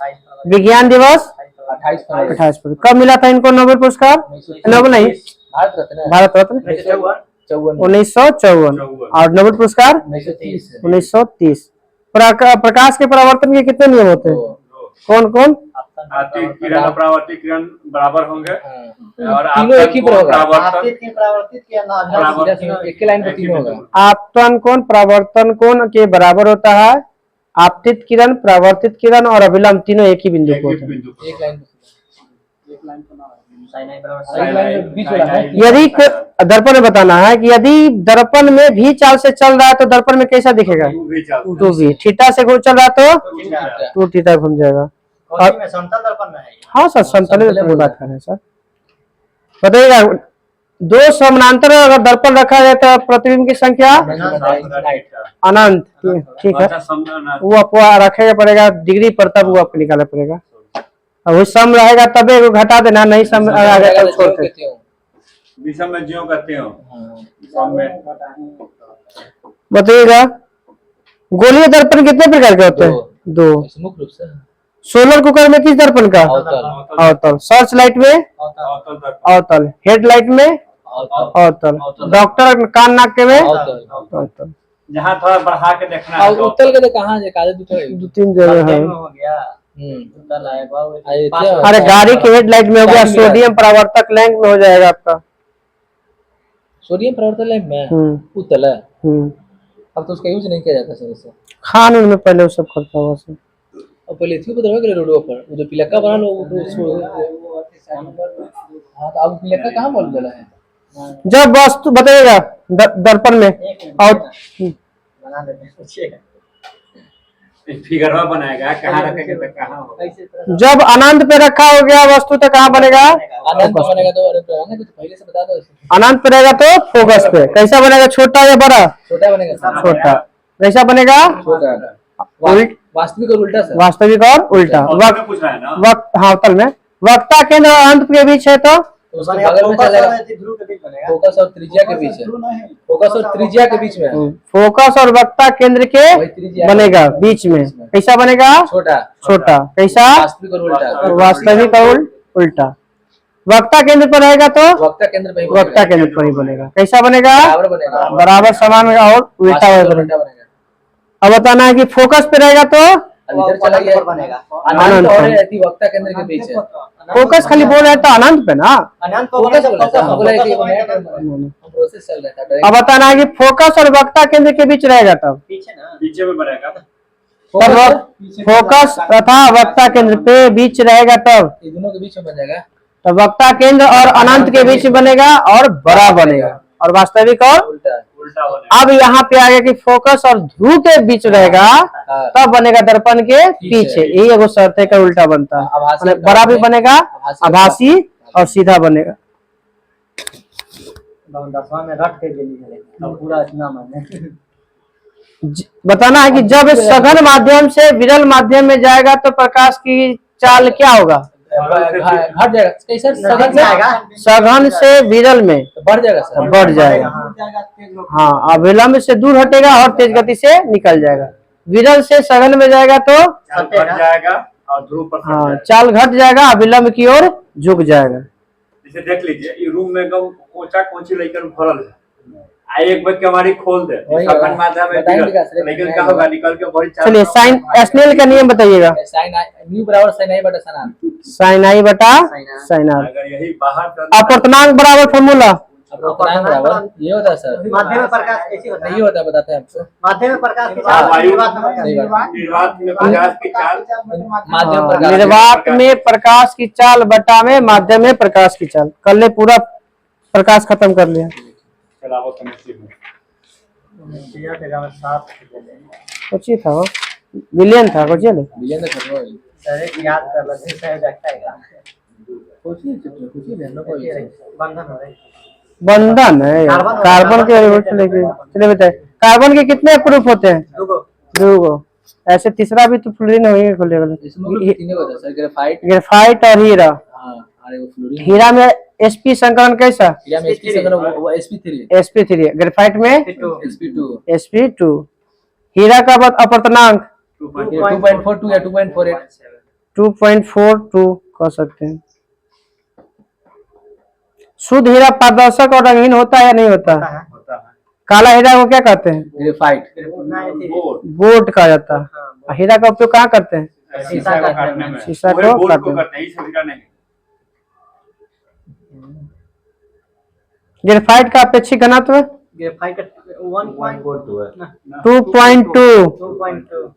विज्ञान दिवस 28 फरवरी। 28 फरवरी। कब मिला था इनको नोबेल पुरस्कार? नोबेल नहीं, भारत रत्न 1954। और नोबेल पुरस्कार 1930। 1930। प्रकाश के परावर्तन के कितने नियम होते हैं? कौन कौन? अतित किरण और परावर्तित किरण बराबर होंगे और तीनों एक ही पर होगा। आपतित की परावर्तित की परावर्तित एक ही लाइन पे तीनों होगा। आपतन कोण परावर्तन कोण के बराबर होता है। आपतित किरण, परावर्तित किरण और अभिलंब तीनों एक ही बिंदु एक को ही होते हैं। बिंदु एक लाइन साइनाइड बीच वाला है। यदि दर्पण में बताना है कि यदि दर्पण में भी चाल से चल रहा है तो दर्पण में कैसा दिखेगा, टू भी चलता है। टू भी। थीटा से घूम चल रहा तो टू थीटा घूम जाएगा। कौन सी में समतल दर्पण में है ये? हाँ सर, समतल दर्पण की बात कर रहे हैं सर। बताइएगा, दो समानांतर अगर दर्पण रखा जाए तो प्रतिबिंब की संख्या अनंत। ठीक है, अच्छा समझना वो आपको रखेगा पड़ेगा डिग्री पर, तब वो आपको निकालना पड़ेगा। और वो सम रहेगा तबे वो घटा देना, नहीं सम रहेगा तब छोड़ते। विषम में ज्यों करते हो सम में बताइएगा, गोलीय दर्पण कितने प्रकार के होते हैं? दो। मुख्य रूप से सोलर कुकर में किस दर्पण का? अवतल, अवतल। सर्च लाइट में अवतल दर्पण अवतल। हेडलाइट में अवतल। डॉक्टर कान नाक के में अवतल। जहाँ थोड़ा बढ़ा के देखना है और उत्तल के तो कहाँ है? काले दो तीन जगह है। हो गया उत्तल आएगा अरे गाड़ी की हेडलाइट में हो गया, सोडियम परावर्तक लैंप में हो जाएगा आपका। सोडियम परावर्तन लैंप में उत्तल है। अब तो उसका यूज नहीं किया जाता सर इससे। खान उनमें पहले वो सब करता हुआ सर। और पहले थी पता है रोड पर वो जो पिलक्का बना लो उसको। हाँ तो अब पिलक्का कहाँ बोल देला है? जब वस्तु बताइएगा दर्पण में और बना देते हैं पूछिएगा। फिगर बनाएगा कहाँ रखेंगे तो कहाँ होगा। जब अनंत पे रखा हो गया वस्तु तो कहाँ बनेगा? अनंत बनेगा तो पहले से बता दो। अनंत पे रहेगा तो फोकस पे। कैसा बनेगा, छोटा या बड़ा? छोटा बनेगा। छोटा। कैसा बनेगा? छोटा। वास्तविक और उल्टा सर। वास्तविक और उल्टा। वक्त पूछ रहा है ना वक्त, हाँ अवतल में वक्ता केंद्र और अंत के बीच है तो उसके बगल में चलेगा। ध्रुव के बीच बनेगा। फोकस और त्रिज्या के बीच है। फोकस और त्रिज्या के बीच में है। फोकस और वक्ता केंद्र के वही त्रिज्या बनेगा बीच में। कैसा बनेगा? छोटा। छोटा। कैसा? वास्तविक और उल्टा। वास्तविक और उल्टा। वक्ता केंद्र पर रहेगा तो वक्ता केंद्र पे ही वक्ता केंद्र पर ही बनेगा। कैसा बनेगा? बराबर बनेगा। बराबर समान और उल्टा वास्तविक और बनेगा। उल्टा बनेगा। अब बताना है कि फोकस पे रहेगा तो अब इधर चला गया बनेगा। अनंत और अति वक्ता केंद्र के बीच है। फोकस खाली बोल रहे हैं तो अनंत पे ना। अनंत फोकस बोला था, फोकस बोला कि वो नया प्रोसेस चल रहा था। अब बताना है कि फोकस और वक्ता केंद्र के बीच रहेगा तब पीछे ना पीछे में बनेगा फोकस तथा वक्ता केंद्र पे बीच रहेगा तब ये दोनों के बीच में बन जाएगा। तब वक्ता केंद्र और अनंत के बीच बनेगा और बड़ा बनेगा और वास्तविक और उल्टा। उल्टा बनेगा। अब यहाँ पे आ गया कि फोकस और ध्रुव के बीच रहेगा तब बनेगा दर्पण के पीछे। यही एगो शर्त है कि उल्टा बनता है। आभासी माने बड़ा भी बनेगा, आभासी और सीधा बनेगा। 10वां में रट के गेली है अब पूरा इतना माने बताना है कि जब सघन माध्यम से विरल माध्यम में जाएगा तो प्रकाश की चाल क्या होगा? घट जाएगा। कैसे सघन से आएगा सघन से विरल में बढ़ जाएगा सर। बढ़ जाएगा। हाँ, अविलंब से दूर हटेगा और तेज गति से निकल जाएगा। विरल से सघन में जाएगा तो चाल बढ़ जाएगा और ध्रुव पर सट हाँ जाएगा। चाल घट जाएगा, अविलंब की ओर झुक जाएगा। जैसे देख लीजिए ये रूम में एकदम कोचा कोची लेकर भरल है। आ एक बार हमारी खोल दे सघन माध्यम में बताएंगे विरल, क्या सर? लेकिन क्या होगा निकल के वही चाल चलिए साइन स्नेल का नियम बताइएगा। साइन न्यू बराबर साइन आई बटा साइन आर। साइन आई बटा साइन आर। अगर यही बाहर कर अपवर्तनांक बराबर फॉर्मूला अपवर्तनांक बराबर ये होता है सर। माध्यम में प्रकाश ऐसी होता नहीं होता बताते हैं आपको। माध्यम में प्रकाश की हाँ, वायु निर्वात में निर्वात में प्रकाश की चाल माध्यम प्रकाश निर्वात में प्रकाश की चाल बटा में माध्यम में प्रकाश की चाल। कर ले, पूरा प्रकाश खत्म कर लिया। चला हो समझिए कुछ ही था वो विलियन था कुछ नहीं। विलियन का खत्म हो गई। डायरेक्ट याद कर लेते हैं शायद रखेगा कुछ ही ध्यान रखो। बंधन हो रहा है बंधन है कार्बन के। चलिए बताए कार्बन के कितने प्रूफ होते हैं? दो गो। ऐसे तीसरा भी तो फ्लोरीन होंगे खुले वाले। इसमें तीन होता है सर। ग्रेफाइट। ग्रेफाइट और हीरा। हां अरे वो फ्लोरीन। हीरा में sp संकरण कैसा? हीरा में sp संकरण वो sp3 sp3। ग्रेफाइट में sp2 sp2। हीरा का अपवर्तनांक 2.42 या 2.48 2.42 कह सकते हैं। शुद्ध हीरा पारदर्शक और रंगीन होता है या नहीं होता? होता है। काला हीरा को क्या कहते हैं? ग्रेफाइट। बोर्ड कहा जाता है। हीरा का उपयोग कहाँ करते हैं? शीशा को काटने में, शीशा वही को बोल्ट काटने को में। करते हैं, इस हीरा नहीं। ग्रेफाइट का अपेक्षित घनत्व ग्रेफाइट का 1.2 है 2.2। 2.2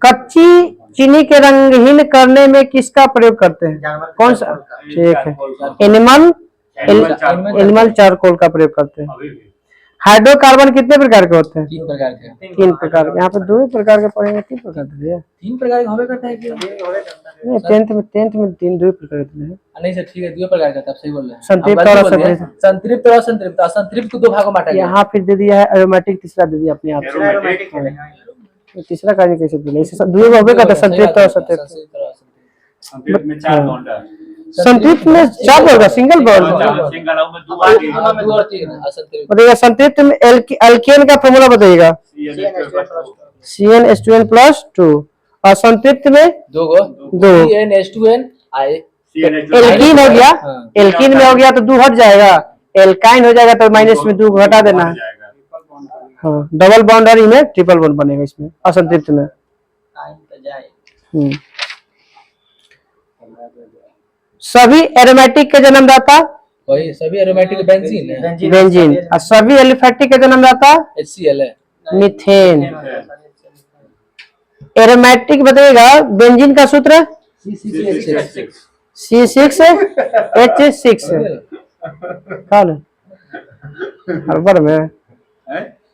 कच्ची चीनी के रंगहीन करने में किसका प्रयोग करते हैं? कौन सा? ठीक है, एनिमल एनिमल चारकोल का प्रयोग करते हैं। अभी भी हाइड्रोकार्बन कितने प्रकार के होते हैं? 3 प्रकार के। 3 प्रकार के। यहाँ पे 2 प्रकार के पढ़ेंगे, 3 प्रकार के दिए। 3 प्रकार के होबे करता है कि नहीं, 10th में 2 प्रकार के दिए। नहीं सर ठीक है 2 प्रकार का, आप सही बोल रहे हैं। संतृप्त आप गलती और बोल रहे हैं। असंतृप्त। संतृप्त और असंतृप्त। असंतृप्त को 2 भागों में बांटा गया। यहाँ फिर दे दिया है एरोमेटिक, तीसरा दे दिया अपने आप से। एरोमेटिक तीसरा कार्य कैसे दिया? इसे 2 होबे करता है, संतृप्त और असंतृप्त। संतृप्त में 4 बॉन्ड है, संतृप्त में 4 होगा, सिंगल बॉन्ड। सिंगल में 2 आगे में 2 और 3 असंतृप्त। बताइएगा संतृप्त में एल्केन का फॉर्मूला बताइएगा। CnH2n+2। और संतृप्त में 2 गो 2। CnH2n एल्कीन हो गया, एल्कीन में हो गया तो 2 हट जाएगा, एल्काइन हो जाएगा तो माइनस में 2 घटा देना है। हाँ, डबल बॉन्ड और इनमें ट्रिपल बॉन्ड बनेगा इसमें असंतृप्त में। सभी एरोमेटिक के जन्मदाता वही सभी एरोमेटिक बेंजीन है। बेंजीन। और सभी एलिफैटिक के जन्मदाता HCl है। मीथेन। एरोमेटिक बताइएगा, बेंजीन का सूत्र C6H6 हड़बड़ में।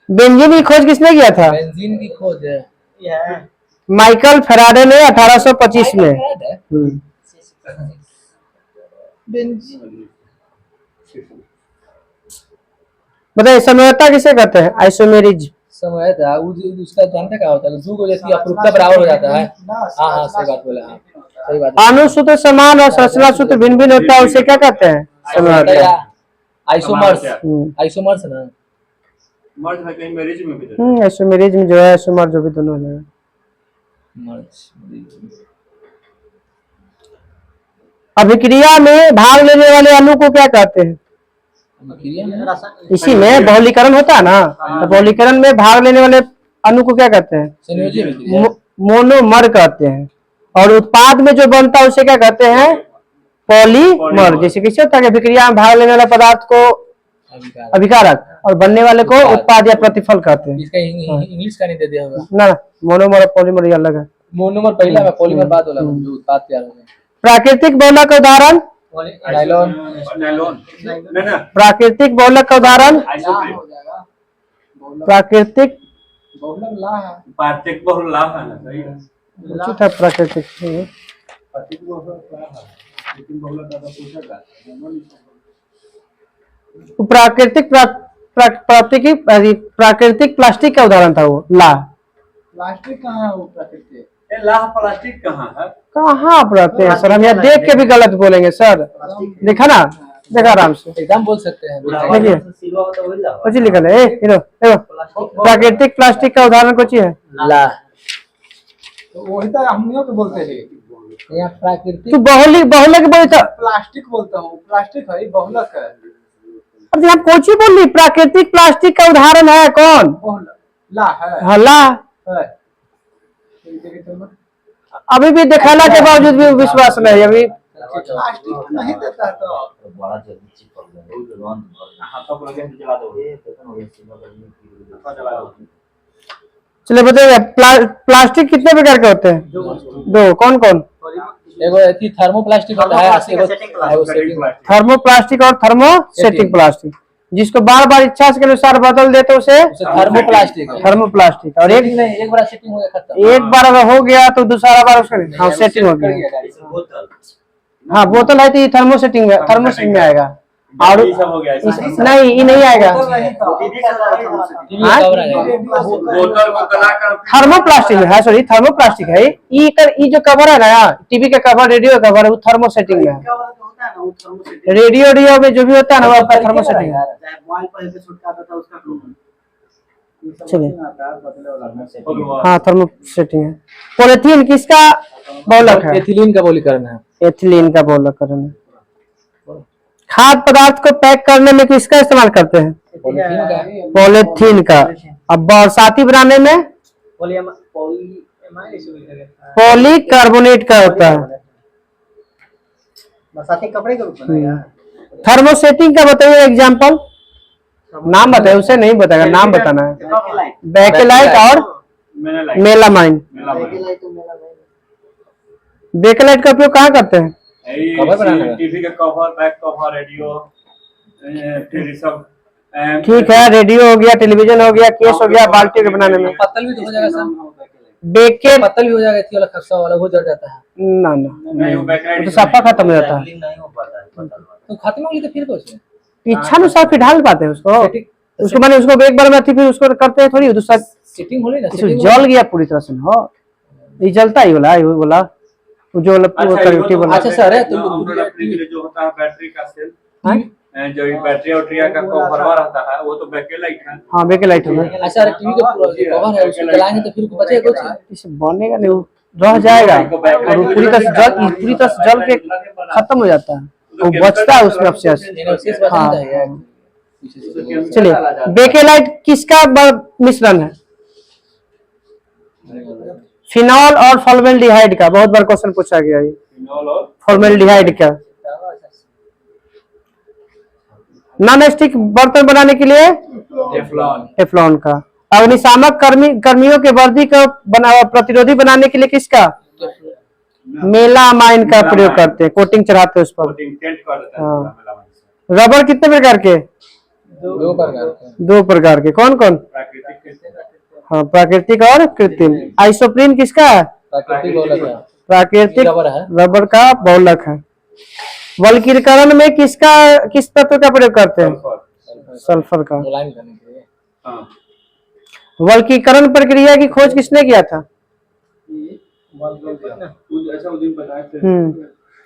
बेंजीन की खोज किसने किया था? बेंजीन की खोज है माइकल फेराडे ने 1825 में। बताइए समयोता किसे कहते हैं? आइसोमेरिज। समय था उसका जानते क्या होता है? 2 को जैसे अपरूपता बराबर हो जाता है। हाँ सही बात बोला। हाँ सही बात है। अनुसूत्र समान और संरचना सूत्र भिन्न भिन्न होता है, उसे क्या कहते हैं? समयोता। आइसोमर्स। आइसोमर्स ना मर्ज है, कहीं मैरिज में भी आइसोमेरिज में जो है आइसोमर जो भी दोनों है। अभिक्रिया में भाग लेने वाले अणु को क्या कहते हैं? इसी में बहुलीकरण होता है ना, तो बहुलीकरण में भाग लेने वाले अणु को क्या कहते हैं? संयोजी अभिक्रिया। मोनोमर कहते हैं। और उत्पाद में जो बनता है उसे क्या कहते हैं? पॉलीमर। जैसे किसी होता है अभिक्रिया में भाग लेने वाले पदार्थ को अभिकारक और बनने वाले को उत्पाद या प्रतिफल कहते हैं। इसका इंग्लिश का नहीं दे दिया होगा ना, मोनोमर और पॉलीमर ये अलग है। मोनोमर पहला में, पॉलीमर बाद वाला जो उत्पाद तैयार होगा। प्राकृतिक बहुलक का उदाहरण? नायलॉन। ना प्राकृतिक बहुलक का उदाहरण? प्राकृतिक पार्थिक बहुल लाभ है ना, सही है। उचित है प्राकृतिक। प्राकृतिक प्लास्टिक का उदाहरण था वो ला। प्लास्टिक कहाँ है वो प्राकृतिक? लाह प्लास्टिक कहाँ है? कहाँ आप रहते हैं सर? हम यहाँ देख के भी गलत बोलेंगे सर। देखा ना, देखा आराम से एकदम बोल सकते हैं। देखिए कुछ लिखल है। प्राकृतिक प्लास्टिक का उदाहरण कुछ है? ला। तो वही तो हम लोग बोलते हैं। यहाँ प्राकृतिक तू बहुलक बोले था। प्लास्टिक बोलता हूँ, प्लास्टिक है, बहुलक है। अरे आप कुछ ही बोल रही। प्राकृतिक प्लास्टिक का उदाहरण है कौन? बहुलक ला है। हाँ ला। है। अभी भी दिखाना के बावजूद भी विश्वास नहीं। अभी प्लास्टिक नहीं देता है तो बड़ा जल्दी चिपक जाएगा। हाथों लगे तो जला दो, जला दो। चलिए बताइए, प्लास्टिक कितने प्रकार के होते हैं? 2। कौन कौन? एगो एथी थर्मोप्लास्टिक होता है, एगो सेटिंग। थर्मोप्लास्टिक और थर्मोसेटिक प्लास्टिक। जिसको बार बार इच्छा के अनुसार बदल दे तो उसे थर्मोप्लास्टिक है। थर्मोप्लास्टिक। और एक नहीं, एक बार सेटिंग हो गया खत्म। एक बार अगर हो गया तो दूसरा बार उसका सेटिंग हो गया। हाँ बोतल है तो ये थर्मोसेटिंग में आएगा। और ये सब हो गया ऐसा। नहीं, ये नहीं आएगा। बोतल को गलाकर थर्मोप्लास्टिक है, सॉरी थर्मोप्लास्टिक है। ये जो कवर है ना, टीवी का कवर, रेडियो का कवर, वो थर्मोसेटिंग है। होता है ना वो थर्मोसेटिंग। रेडियो में जो भी होता है ना वो आपका थर्मोसेटिंग है। मोबाइल पहले छुटका आता था उसका चलिए हाँ थर्मोसेटिंग है। पॉलिथीन किसका बहुलक है? एथिलीन का बहुलीकरण है। एथिलीन का बहुलकरण है। खाद्य पदार्थ को पैक करने में किसका इस्तेमाल करते हैं? पॉलीथीन का पॉलीथीन का। अब बरसाती बनाने में पॉलीकार्बोनेट का होता है। बरसाती कपड़े के रूप में ना यार। थर्मोसेटिंग का बताइए एग्जांपल, नाम बताइए, उसे नहीं बताएगा, नाम बताना है। बेकेलाइट और मेलामाइन। बेकेलाइट का उपयोग कहाँ करते हैं? कवर बनाने में। टीवी का कवर, बैक कवर, रेडियो, फिर ये सब ठीक है, रेडियो हो गया, टेलीविजन हो गया, केस हो गया, बाल्टी के बनाने में। पत्तल भी तो हो जाएगा सर, बेके पत्तल भी हो जाएगा, इतनी वाला खर्चा वाला वो जड़ जाता है। ना ना, नहीं, वो वो बैकलाइट तो साफा खत्म हो जाता है। नहीं हो पाता है पता नहीं। तो खत्म हो गई तो फिर कुछ इच्छा अनुसार फिर ढाल पाते हैं उसको। सेटिंग उसको मैंने उसको एक बार में फिर उसको करते हैं थोड़ी, दूसरा सेटिंग हो रही ना, इसमें सेटिंग जल गया पूरी तरह से। हो ये जलता ही बोला, वो बोला वो जो कनेक्टिव बोला। अच्छा सर है तो जो होता है बैटरी का सेल, हाँ? जो बैटरी और ट्रिया का कवर रहता है वो तो बैकलाइट है। हाँ बेकेलाइट हो गया। अच्छा टीवी का कवर है, उसको जलाएंगे तो फिर बचेगा कुछ? इसे बनेगा नहीं, वो रह जाएगा और वो पूरी तरह से जल के खत्म हो जाता है, वो बचता है उसमें अवशेष। शेष हाँ, बचना चाहिए। हाँ। चलिए, बेकेलाइट किसका मिश्रण है? फिनॉल और फॉर्मेल्डिहाइड का। बहुत बार क्वेश्चन पूछा गया है फिनॉल और फॉर्मेल्डिहाइड का। नॉन स्टिक बर्तन बनाने के लिए टेफ्लॉन, टेफ्लॉन का। अग्निशामक कर्मियों के वर्दी को प्रतिरोधी बनाने के लिए किसका? मेलामाइन का प्रयोग करते हैं, कोटिंग चढ़ाते हैं उस पर। कोटिंग टेंट कर देता है हाँ। मेलामाइन से। रबर कितने प्रकार के? दो प्रकार के। दो प्रकार के। कौन कौन? प्राकृतिक हाँ, प्राकृतिक और कृत्रिम। आइसोप्रीन किसका है? प्राकृतिक बहुलक है। प्राकृतिक रबर है। रबर का बहुलक है। वल्कीकरण में किस तत्व का प्रयोग करते हैं? सल्फर का। मुलायम करने के लिए। हाँ, वल्कीकरण प्रक्रिया की खोज किसने किया था? ऐसा उस दिन बताए थे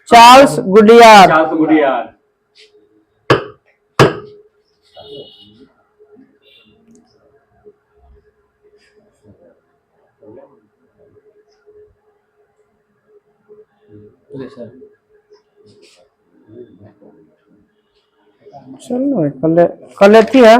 चार्ल्स गुडियार। चार्ल्स गुडियार। जी सर। चलो कल अथी है।